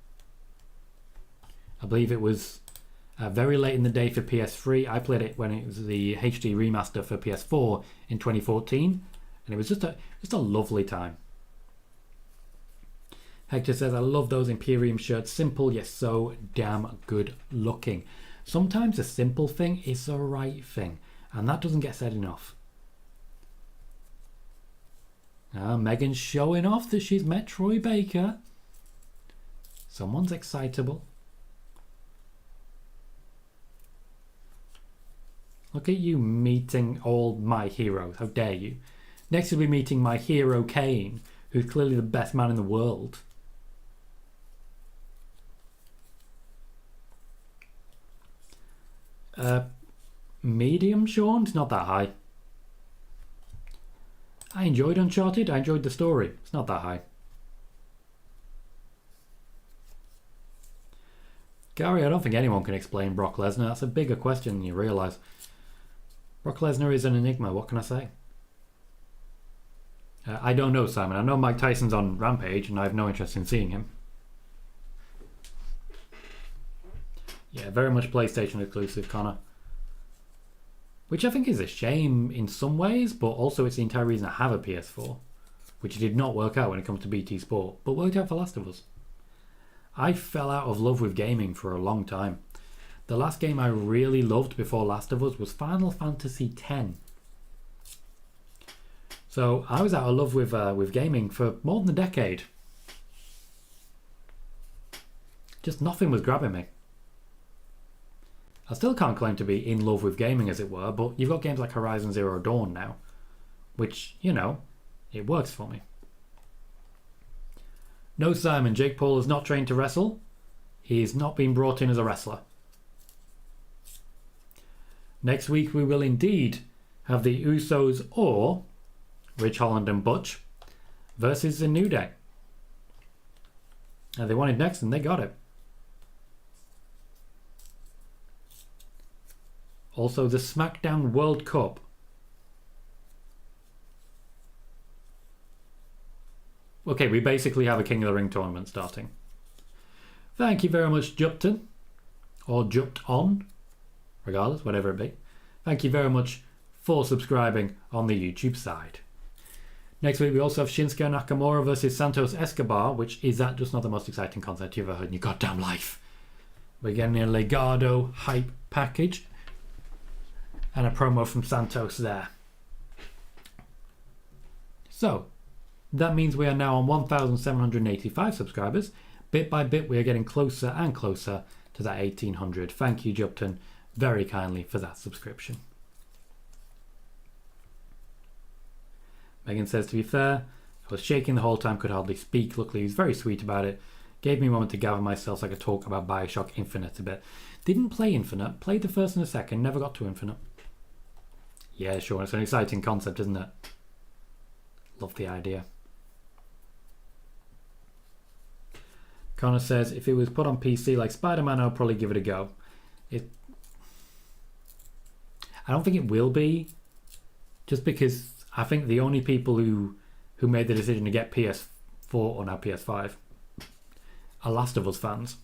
I believe it was very late in the day for PS3. I played it when it was the HD remaster for PS4 in 2014, and it was just a lovely time. Hector says, I love those Imperium shirts. Simple, yet so damn good looking. Sometimes a simple thing is the right thing, and that doesn't get said enough. Megan's showing off that she's met Troy Baker. Someone's excitable. Look at you meeting all my heroes. How dare you? Next we'll be meeting my hero Kane, who's clearly the best man in the world. Medium, Sean? It's not that high. I enjoyed Uncharted. I enjoyed the story. It's not that high. Gary, I don't think anyone can explain Brock Lesnar. That's a bigger question than you realise. Brock Lesnar is an enigma. What can I say? I don't know, Simon. I know Mike Tyson's on Rampage, and I have no interest in seeing him. Yeah, very much PlayStation exclusive, Connor. Which I think is a shame in some ways, but also it's the entire reason I have a PS4, which did not work out when it comes to BT Sport, but worked out for Last of Us. I fell out of love with gaming for a long time. The last game I really loved before Last of Us was Final Fantasy X. So I was out of love with gaming for more than a decade. Just nothing was grabbing me. I still can't claim to be in love with gaming, as it were, but you've got games like Horizon Zero Dawn now, which, you know, it works for me. No, Simon, Jake Paul is not trained to wrestle. He's not been brought in as a wrestler. Next week we will indeed have the Usos or Ridge Holland and Butch versus the New Day. They wanted next and they got it. Also the SmackDown World Cup. Okay, we basically have a King of the Ring tournament starting. Thank you very much, Jupton. Or Jupt On. Regardless, whatever it be. Thank you very much for subscribing on the YouTube side. Next week we also have Shinsuke Nakamura versus Santos Escobar, which is that just not the most exciting concept you've ever heard in your goddamn life. We're getting a Legado hype package and a promo from Santos there. So, that means we are now on 1,785 subscribers. Bit by bit we are getting closer and closer to that 1,800. Thank you, Jupton, very kindly for that subscription. Megan says, to be fair, I was shaking the whole time, could hardly speak. Luckily, he was very sweet about it. Gave me a moment to gather myself so I could talk about Bioshock Infinite a bit. Didn't play Infinite. Played the first and the second. Never got to Infinite. Yeah, sure. It's an exciting concept, isn't it? Love the idea. Connor says, if it was put on PC like Spider-Man, I'll probably give it a go. I don't think it will be. Just because I think the only people who made the decision to get PS4 or now PS5 are Last of Us fans.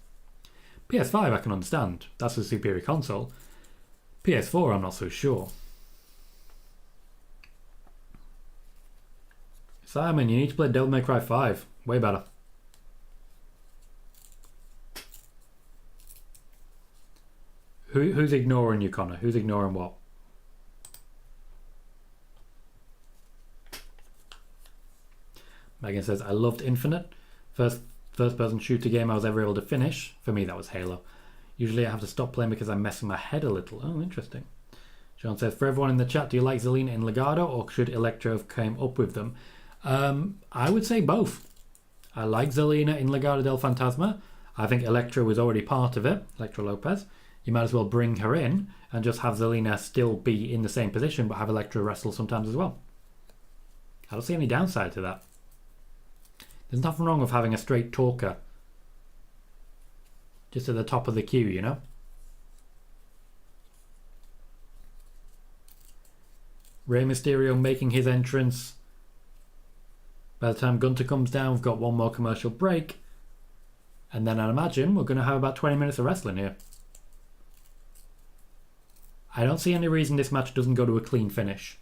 PS5 I can understand. That's a superior console. PS4 I'm not so sure. Simon, you need to play Devil May Cry 5. Way better. Who's ignoring you, Connor? Who's ignoring what? Megan says, I loved Infinite. First person shooter game I was ever able to finish. For me, that was Halo. Usually I have to stop playing because I'm messing my head a little. Oh, interesting. Sean says, for everyone in the chat, do you like Zelina and Legado, or should Elektra have came up with them? I would say both. I like Zelina in Legado del Fantasma. I think Elektra was already part of it, Elektra Lopez. You might as well bring her in and just have Zelina still be in the same position, but have Elektra wrestle sometimes as well. I don't see any downside to that. There's nothing wrong with having a straight talker just at the top of the queue, you know? Rey Mysterio making his entrance. By the time Gunther comes down, we've got one more commercial break. And then I imagine we're going to have about 20 minutes of wrestling here. I don't see any reason this match doesn't go to a clean finish.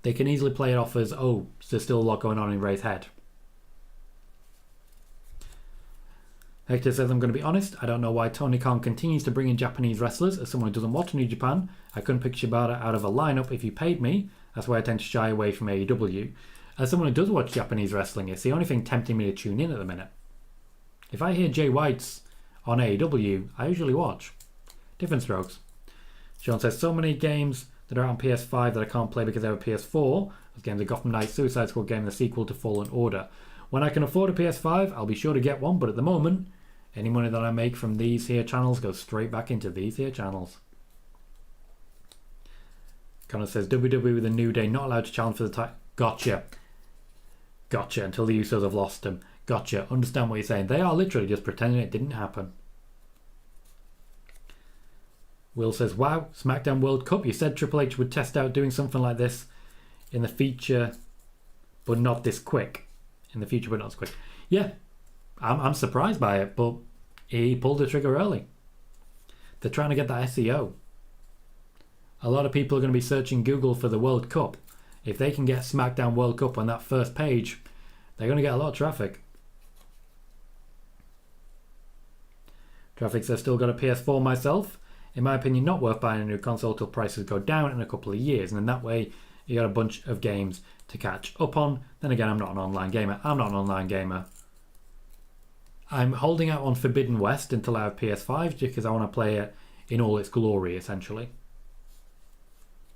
They can easily play it off as, oh, there's still a lot going on in Rey's head. Hector says, I'm going to be honest, I don't know why Tony Khan continues to bring in Japanese wrestlers. As someone who doesn't watch New Japan, I couldn't pick Shibata out of a lineup if you paid me. That's why I tend to shy away from AEW. As someone who does watch Japanese wrestling, it's the only thing tempting me to tune in at the minute. If I hear Jay White's on AEW, I usually watch. Different strokes. Sean says, so many games that are on PS5 that I can't play because I have a PS4. Those games are Gotham Knights, Suicide Squad game, and the sequel to Fallen Order. When I can afford a PS5, I'll be sure to get one, but at the moment, any money that I make from these here channels goes straight back into these here channels. Connor says, WWE with a New Day not allowed to challenge for the title. Gotcha. Gotcha, until the Usos have lost them. Gotcha, understand what you're saying. They are literally just pretending it didn't happen. Will says, wow, SmackDown World Cup. You said Triple H would test out doing something like this in the future, but not this quick. In the future, but not as quick. Yeah, I'm surprised by it, but he pulled the trigger early. They're trying to get that SEO. A lot of people are going to be searching Google for the World Cup. If they can get SmackDown World Cup on that first page, they're going to get a lot of traffic. Traffic says, still got a PS4 myself. In my opinion, not worth buying a new console till prices go down in a couple of years. And in that way, you got a bunch of games to catch up on. Then again, I'm not an online gamer. I'm holding out on Forbidden West until I have PS5 just because I want to play it in all its glory, essentially.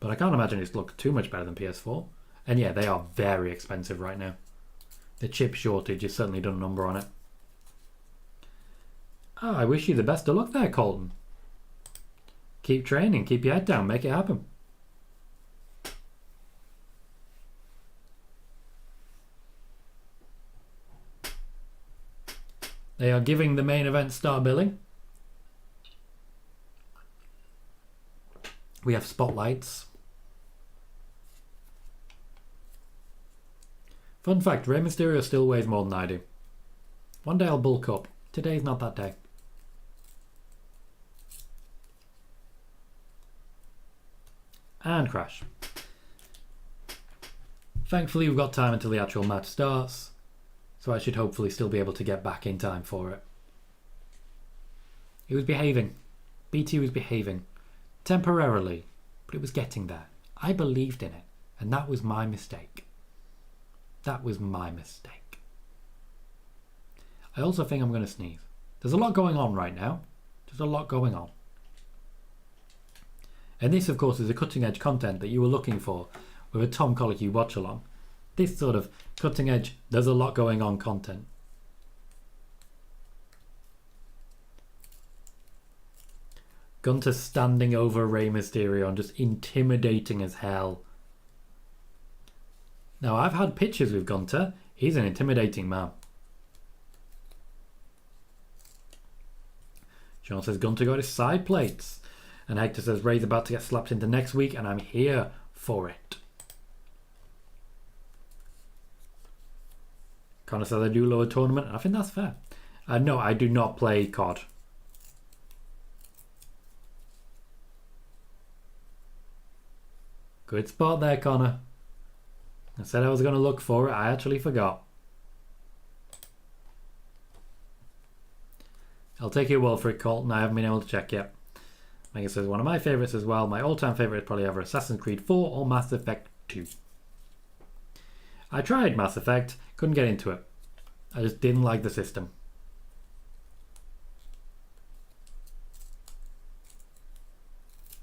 But I can't imagine it's looked too much better than PS4. And yeah, they are very expensive right now. The chip shortage has certainly done a number on it. Oh, I wish you the best of luck there, Colton. Keep training, keep your head down, make it happen. They are giving the main event star billing. We have spotlights. Fun fact, Rey Mysterio still weighs more than I do. One day I'll bulk up. Today's not that day. And crash. Thankfully we've got time until the actual match starts, so I should hopefully still be able to get back in time for it. It was behaving. BT was behaving. Temporarily, but it was getting there. I believed in it, and that was my mistake. That was my mistake. I also think I'm going to sneeze. There's a lot going on right now. There's a lot going on. And this, of course, is the cutting-edge content that you were looking for with a Tom Colohue watch-along. This sort of cutting-edge, there's a lot going on content. Gunther standing over Rey Mysterio and just intimidating as hell. Now, I've had pictures with Gunther. He's an intimidating man. Sean says Gunther got his side plates. And Hector says Rey's about to get slapped into next week and I'm here for it. Connor says I do love a tournament. And I think that's fair. No, I do not play COD. Good spot there, Connor. I said I was going to look for it. I actually forgot. I'll take your word for it, Colton. I haven't been able to check yet. Megan says, one of my favourites as well. My all-time favourite is probably ever Assassin's Creed 4 or Mass Effect 2. I tried Mass Effect. Couldn't get into it. I just didn't like the system.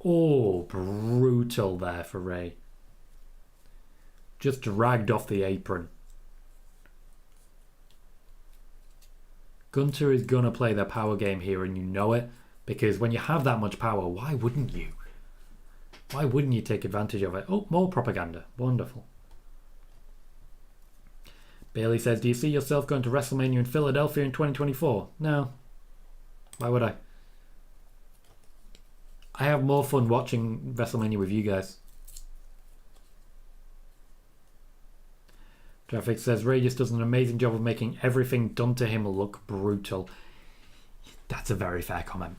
Oh, brutal there for Rey. Just dragged off the apron. Gunther is going to play their power game here, and you know it. Because when you have that much power, why wouldn't you? Why wouldn't you take advantage of it? Oh, more propaganda. Wonderful. Bailey says, do you see yourself going to WrestleMania in Philadelphia in 2024? No. Why would I? I have more fun watching WrestleMania with you guys. Traffic says, Rey just does an amazing job of making everything done to him look brutal. That's a very fair comment.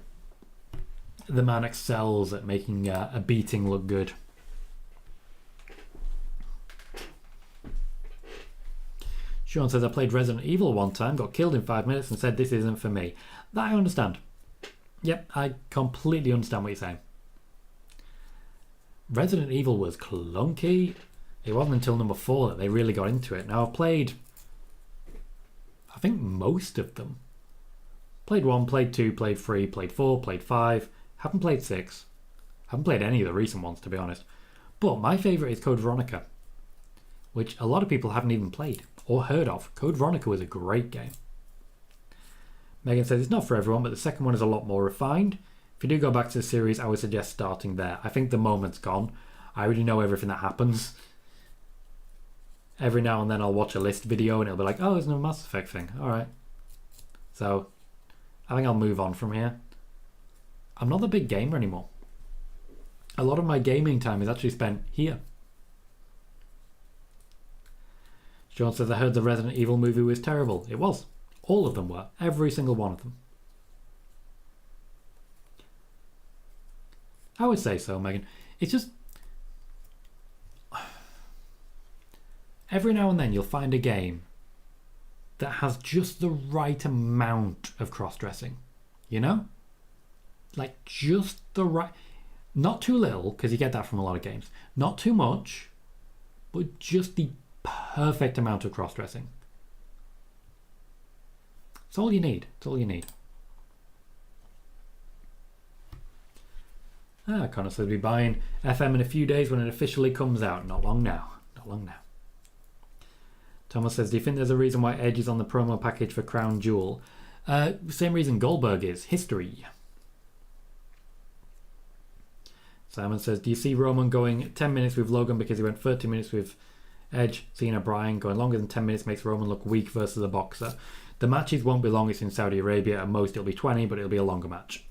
The man excels at making a beating look good. Sean says, I played Resident Evil one time, got killed in 5 minutes and said this isn't for me. That I understand. Yep, I completely understand what you're saying. Resident Evil was clunky. It wasn't until number 4 that they really got into it. Now I've played, I think, most of them. Played 1, played 2, played 3, played 4, played 5. Haven't played 6. Haven't played any of the recent ones, to be honest. But my favourite is Code Veronica, which a lot of people haven't even played or heard of. Code Veronica was a great game. Megan says, it's not for everyone, but the second one is a lot more refined. If you do go back to the series, I would suggest starting there. I think the moment's gone. I already know everything that happens. Every now and then I'll watch a list video and it'll be like, oh, there's no Mass Effect thing. Alright. So, I think I'll move on from here. I'm not a big gamer anymore. A lot of my gaming time is actually spent here. Sean says, I heard the Resident Evil movie was terrible. It was. All of them were. Every single one of them. I would say so, Megan. It's just... every now and then you'll find a game that has just the right amount of cross-dressing. You know? Like, just the right... not too little, because you get that from a lot of games. Not too much, but just the perfect amount of cross-dressing. It's all you need. It's all you need. Connor said, be buying FM in a few days when it officially comes out. Not long now. Not long now. Thomas says, do you think there's a reason why Edge is on the promo package for Crown Jewel? Same reason Goldberg is. History. Simon says, do you see Roman going 10 minutes with Logan because he went 30 minutes with Edge? Cena, Bryan going longer than 10 minutes makes Roman look weak versus a boxer. The matches won't be long. It's in Saudi Arabia. At most it'll be 20, but it'll be a longer match.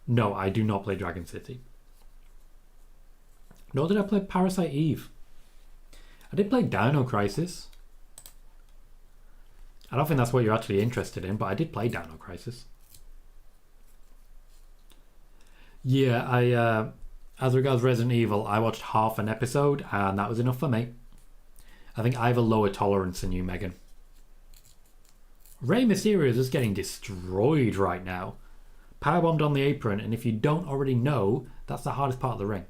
No, I do not play Dragon City. Nor did I play Parasite Eve. I did play Dino Crisis. I don't think that's what you're actually interested in, but I did play Dino Crisis. Yeah, I as regards Resident Evil, I watched half an episode and that was enough for me. I think I have a lower tolerance than you, Megan. Rey Mysterio is just getting destroyed right now. Powerbombed on the apron, and if you don't already know, that's the hardest part of the ring.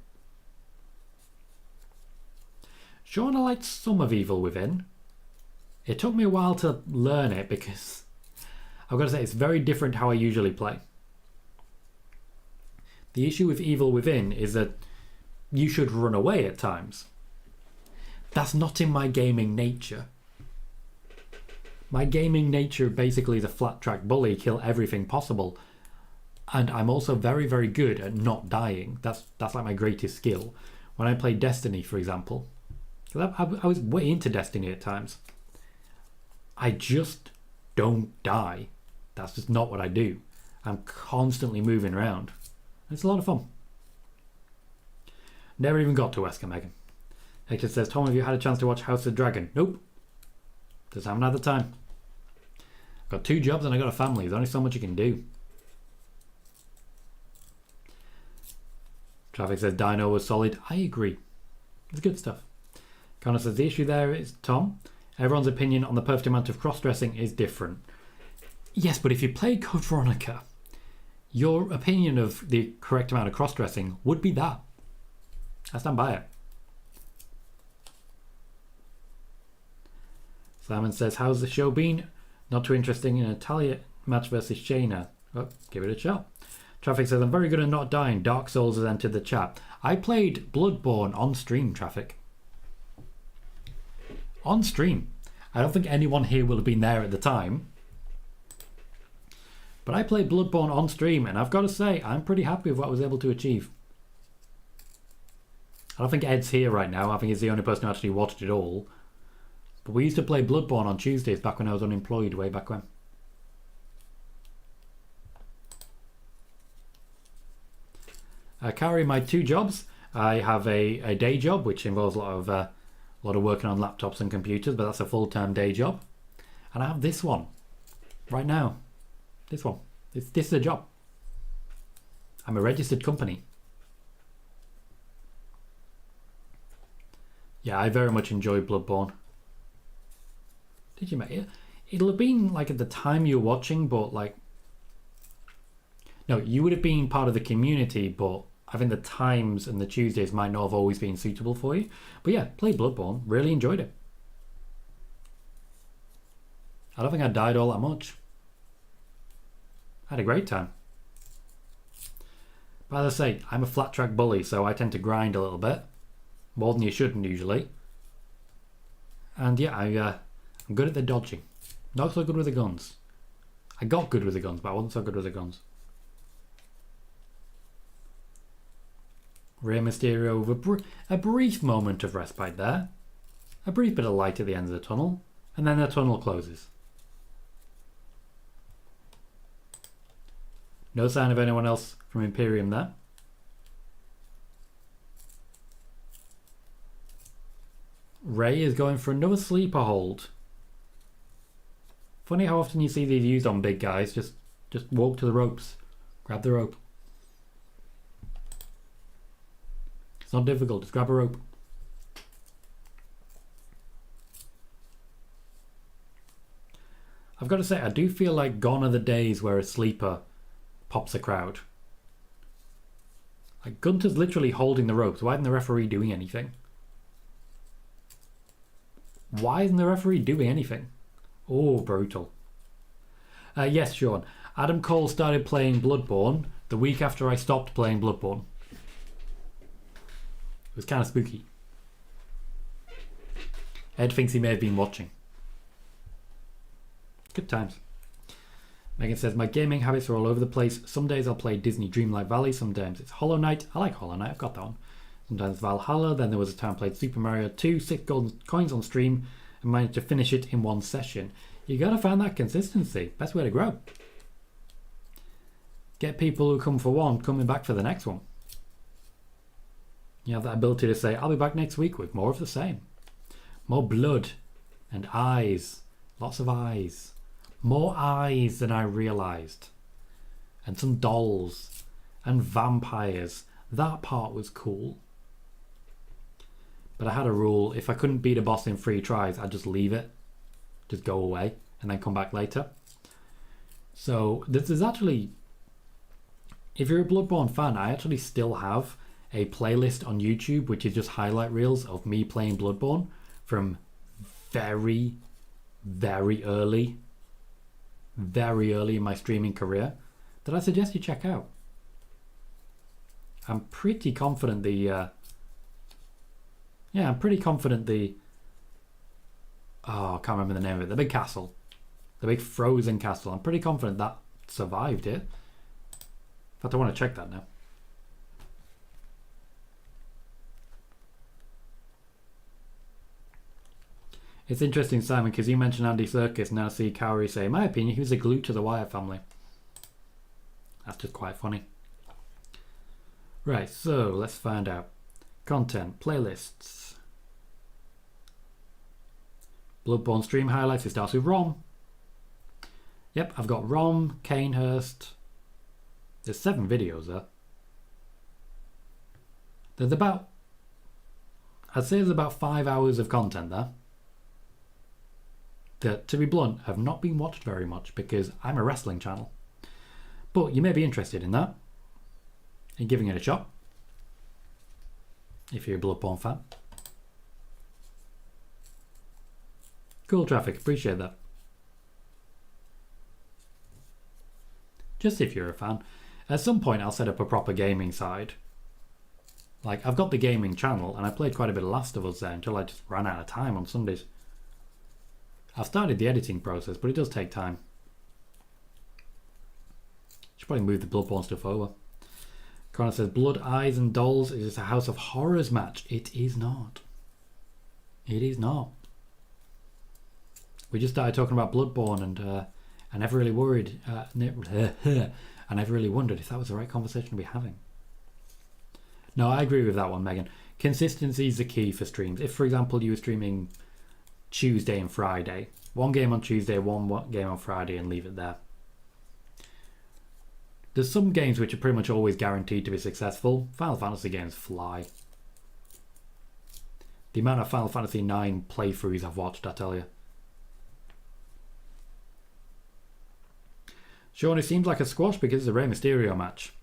Sean, I liked some of Evil Within. It took me a while to learn it because I've got to say it's very different how I usually play. The issue with Evil Within is that you should run away at times. That's not in my gaming nature. My gaming nature basically is a flat track bully, kill everything possible. And I'm also very, very good at not dying. That's like my greatest skill. When I play Destiny, for example, I was way into Destiny at times. I just don't die. That's just not what I do. I'm constantly moving around. It's a lot of fun. Never even got to Wesker, Megan. Hector says, Tom, have you had a chance to watch House of the Dragon? Nope. Just haven't had the time. I've got 2 jobs and I've got a family. There's only so much you can do. Traffic says Dino was solid. I agree. It's good stuff. Connor says the issue there is, Tom, everyone's opinion on the perfect amount of cross-dressing is different. Yes, but if you played Code Veronica, your opinion of the correct amount of cross-dressing would be that. I stand by it. Simon says, how's the show been? Not too interesting in Natalia match versus Shayna. Oh, give it a shot. Traffic says, I'm very good at not dying. Dark Souls has entered the chat. I played Bloodborne on stream, Traffic. On stream. I don't think anyone here will have been there at the time. But I played Bloodborne on stream, and I've got to say, I'm pretty happy with what I was able to achieve. I don't think Ed's here right now. I think he's the only person who actually watched it all. But we used to play Bloodborne on Tuesdays back when I was unemployed, way back when. I carry my 2 jobs. I have a day job, which involves a lot of working on laptops and computers, but that's a full-time day job. And I have this one right now. This one. This is a job. I'm a registered company. Yeah, I very much enjoyed Bloodborne. Did you, mate? It'll have been like at the time you were watching, but like... No, you would have been part of the community, but I think the times and the Tuesdays might not have always been suitable for you. But yeah, played Bloodborne. Really enjoyed it. I don't think I died all that much. I had a great time. But as I say, I'm a flat track bully, so I tend to grind a little bit. More than you shouldn't usually. And yeah, I'm good at the dodging. Not so good with the guns. I got good with the guns, but I wasn't so good with the guns. Rey Mysterio with a brief moment of respite there. A brief bit of light at the end of the tunnel. And then the tunnel closes. No sign of anyone else from Imperium there. Rey is going for another sleeper hold. Funny how often you see these used on big guys. Just walk to the ropes. Grab the rope. It's not difficult, just grab a rope. I've got to say, I do feel like gone are the days where a sleeper pops a crowd. Like Gunther's literally holding the ropes. Why isn't the referee doing anything? Why isn't the referee doing anything? Oh, brutal. Yes, Sean. Adam Cole started playing Bloodborne the week after I stopped playing Bloodborne. It was kind of spooky. Ed thinks he may have been watching. Good times. Megan says, my gaming habits are all over the place. Some days I'll play Disney Dreamlight Valley. Sometimes it's Hollow Knight. I like Hollow Knight. I've got that one. Sometimes Valhalla. Then there was a time I played Super Mario 2, 6 golden coins on stream, and managed to finish it in one session. You gotta find that consistency. Best way to grow. Get people who come for one coming back for the next one. You have that ability to say, I'll be back next week with more of the same. More blood and eyes. Lots of eyes. More eyes than I realised. And some dolls. And vampires. That part was cool. But I had a rule. If I couldn't beat a boss in 3 tries, I'd just leave it. Just go away. And then come back later. So there's actually... If you're a Bloodborne fan, I actually still have a playlist on YouTube which is just highlight reels of me playing Bloodborne from very, very early in my streaming career that I suggest you check out. I'm pretty confident the oh, I can't remember the name of it, the big castle, the big frozen castle, I'm pretty confident that survived it. In fact, I want to check that now. It's interesting, Simon, because you mentioned Andy Serkis, now see Cowrie say, in my opinion, he was a glue to the Wyatt family. That's just quite funny. Right, so let's find out. Content, playlists. Bloodborne stream highlights, it starts with Rom. Yep, I've got Rom, Kanehurst. There's 7 videos there. There's about, I'd say there's about 5 hours of content there. That, to be blunt, have not been watched very much because I'm a wrestling channel. But you may be interested in that and giving it a shot if you're a Bloodborne fan. Cool, Traffic, appreciate that. Just if you're a fan. At some point, I'll set up a proper gaming side. Like, I've got the gaming channel, and I played quite a bit of Last of Us there until I just ran out of time on Sundays. I've started the editing process, but it does take time. Should probably move the Bloodborne stuff over. Connor says, Blood, Eyes and Dolls is a House of Horrors match. It is not. It is not. We just started talking about Bloodborne, and I never really worried. I never really wondered if that was the right conversation to be having. No, I agree with that one, Megan. Consistency is the key for streams. If, for example, you were streaming Tuesday and Friday, one game on Tuesday, one game on Friday, and leave it there. There's some games which are pretty much always guaranteed to be successful. Final Fantasy games fly. The amount of Final Fantasy 9 playthroughs I've watched, I tell you. Sean, it seems like a squash because it's a Rey Mysterio match.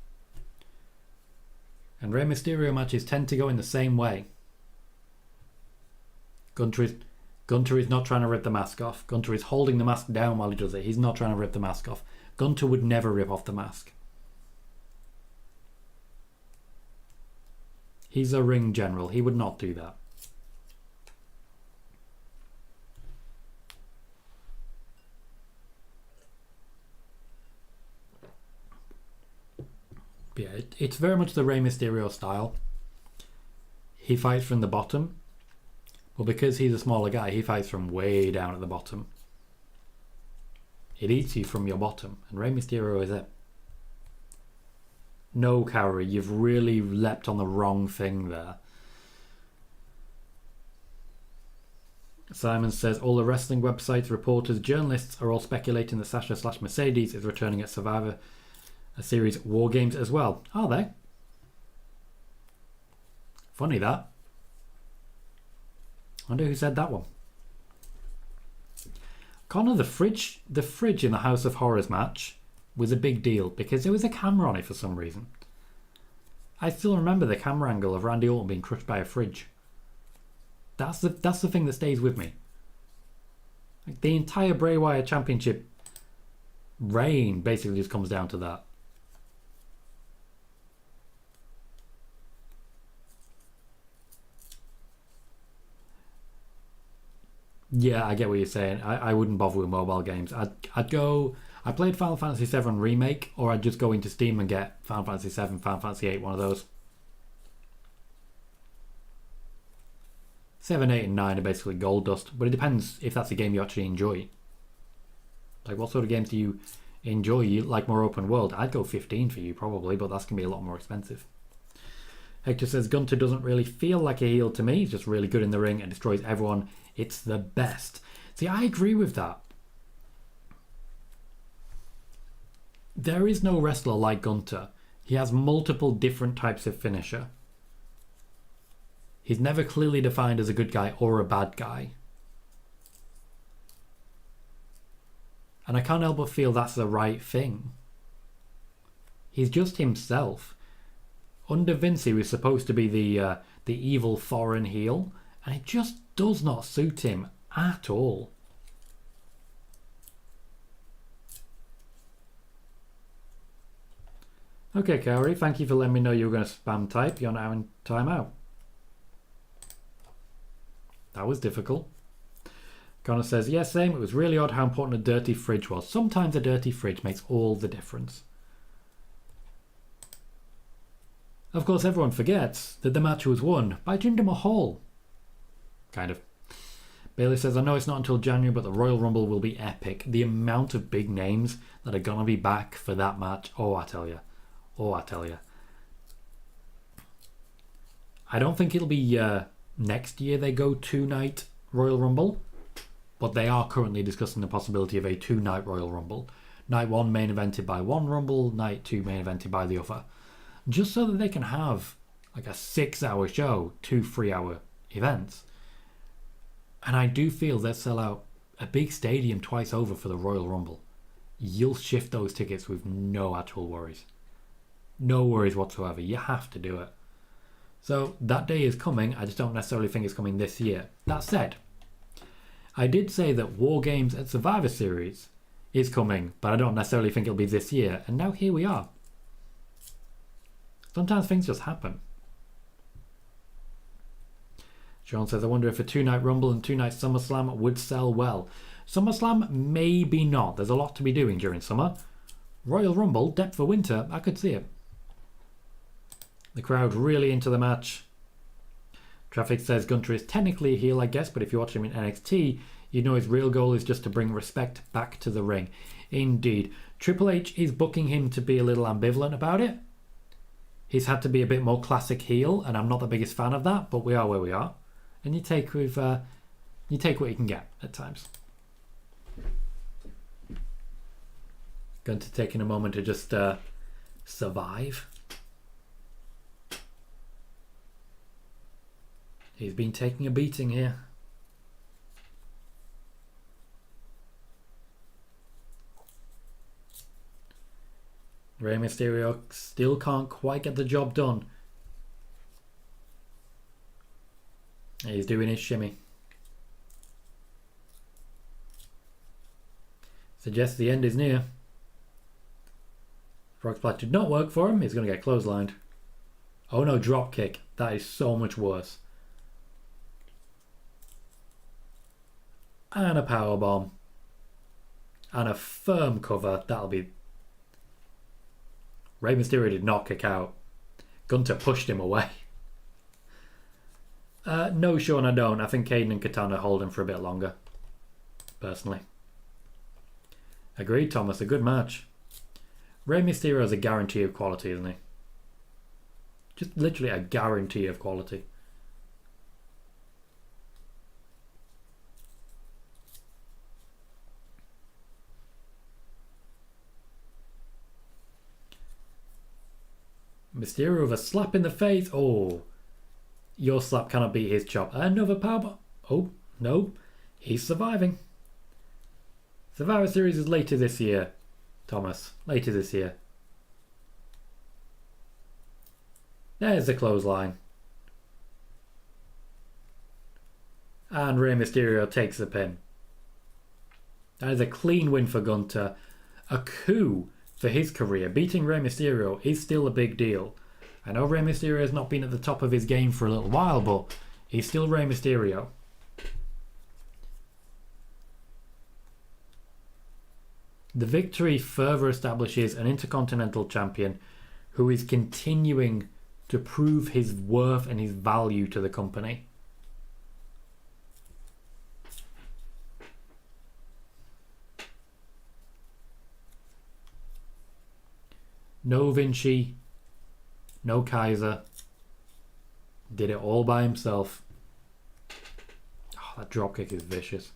And Rey Mysterio matches tend to go in the same way. Gunther is not trying to rip the mask off. Gunther is holding the mask down while he does it. He's not trying to rip the mask off. Gunther would never rip off the mask. He's a ring general. He would not do that. But yeah, it's very much the Rey Mysterio style. He fights from the bottom. Well, because he's a smaller guy, he fights from way down at the bottom. It eats you from your bottom. And Rey Mysterio is it. No, Kaori, you've really leapt on the wrong thing there. Simon says, all the wrestling websites, reporters, journalists are all speculating that Sasha/Mercedes is returning at Survivor Series War Games as well. Are they? Funny that. I wonder who said that one. Connor, the fridge in the House of Horrors match was a big deal because there was a camera on it for some reason. I still remember the camera angle of Randy Orton being crushed by a fridge. That's the thing that stays with me. Like, the entire Bray Wyatt Championship reign basically just comes down to that. Yeah, I get what you're saying. I wouldn't bother with mobile games. I'd go... I played Final Fantasy VII Remake, or I'd just go into Steam and get Final Fantasy VII, Final Fantasy VIII, one of those. 7, 8 and 9 are basically gold dust, but it depends if that's a game you actually enjoy. Like, what sort of games do you enjoy? You like more open world? I'd go 15 for you probably, but that's going to be a lot more expensive. Hector says, Gunther doesn't really feel like a heel to me. He's just really good in the ring and destroys everyone. It's the best. See, I agree with that. There is no wrestler like Gunther. He has multiple different types of finisher. He's never clearly defined as a good guy or a bad guy. And I can't help but feel that's the right thing. He's just himself. Under Vince, he was supposed to be the evil foreign heel, and it just does not suit him at all. Okay, Kaori, thank you for letting me know you were going to spam type. You're now in timeout. That was difficult. Connor says, yes, same. It was really odd how important a dirty fridge was. Sometimes a dirty fridge makes all the difference. Of course, everyone forgets that the match was won by Jinder Mahal. Kind of. Bailey says, I know it's not until January, but the Royal Rumble will be epic. The amount of big names that are going to be back for that match. Oh, I tell you. Oh, I tell you. I don't think it'll be next year they go 2-night Royal Rumble, but they are currently discussing the possibility of a 2-night Royal Rumble. Night 1 main evented by one Rumble, night 2 main evented by the other. Just so that they can have like a 6-hour show, 2 3-hour events. And I do feel they'll sell out a big stadium twice over for the Royal Rumble. You'll shift those tickets with no actual worries. No worries whatsoever. You have to do it. So that day is coming. I just don't necessarily think it's coming this year. That said, I did say that War Games at Survivor Series is coming, but I don't necessarily think it'll be this year. And now here we are. Sometimes things just happen. Sean says, I wonder if a 2-night Rumble and 2-night SummerSlam would sell well. SummerSlam, maybe not. There's a lot to be doing during summer. Royal Rumble, depth for winter, I could see it. The crowd really into the match. Traffic says Gunther is technically a heel, I guess, but if you watch him in NXT, you know his real goal is just to bring respect back to the ring. Indeed. Triple H is booking him to be a little ambivalent about it. He's had to be a bit more classic heel, and I'm not the biggest fan of that, but we are where we are. And you take what you can get at times. Gunther taking a moment to just survive. He's been taking a beating here. Rey Mysterio still can't quite get the job done. He's doing his shimmy. Suggests the end is near. Frog Splash did not work for him. He's going to get clotheslined. Oh no, drop kick. That is so much worse. And a powerbomb. And a firm cover. That'll be... Rey Mysterio did not kick out. Gunther pushed him away. No, Sean, I don't. I think Caden and Katana hold him for a bit longer. Personally. Agreed, Thomas. A good match. Rey Mysterio is a guarantee of quality, isn't he? Just literally a guarantee of quality. Mysterio with a slap in the face. Oh. Your slap cannot beat his chop. Another powerbomb. Oh, no. He's surviving. Survivor Series is later this year, Thomas. Later this year. There's the clothesline. And Rey Mysterio takes the pin. That is a clean win for Gunther. A coup for his career. Beating Rey Mysterio is still a big deal. I know Rey Mysterio has not been at the top of his game for a little while, but he's still Rey Mysterio. The victory further establishes an Intercontinental Champion who is continuing to prove his worth and his value to the company. No Vinci, no Kaiser. Did it all by himself. Oh, that dropkick is vicious.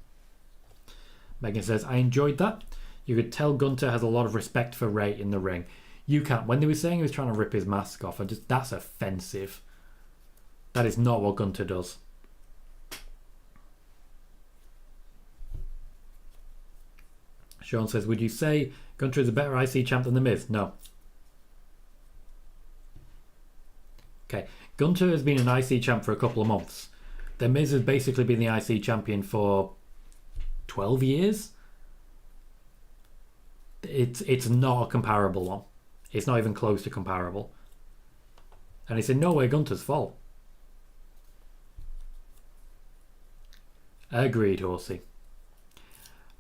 Megan says, I enjoyed that. You could tell Gunther has a lot of respect for Rey in the ring. You can't. When they were saying he was trying to rip his mask off, that's offensive. That is not what Gunther does. Sean says, would you say Gunther is a better IC champ than The Miz? No. Okay, Gunther has been an IC champ for a couple of months. The Miz has basically been the IC champion for 12 years. It's not a comparable one. It's not even close to comparable. And it's in no way Gunther's fault. Agreed, Horsey.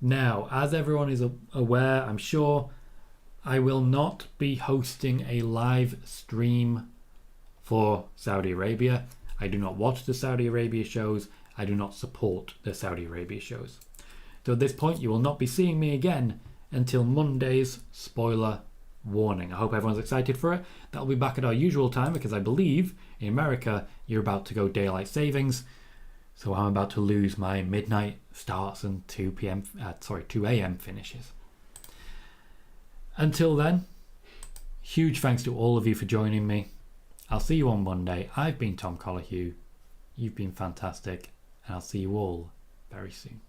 Now, as everyone is aware, I'm sure, I will not be hosting a live stream for Saudi Arabia. I do not watch the Saudi Arabia shows. I do not support the Saudi Arabia shows. So at this point, you will not be seeing me again until Monday's spoiler warning. I hope everyone's excited for it. That'll be back at our usual time because I believe in America you're about to go daylight savings. So I'm about to lose my midnight starts and 2 a.m. finishes. Until then, huge thanks to all of you for joining me. I'll see you on Monday. I've been Tom Colohue. You've been fantastic. And I'll see you all very soon.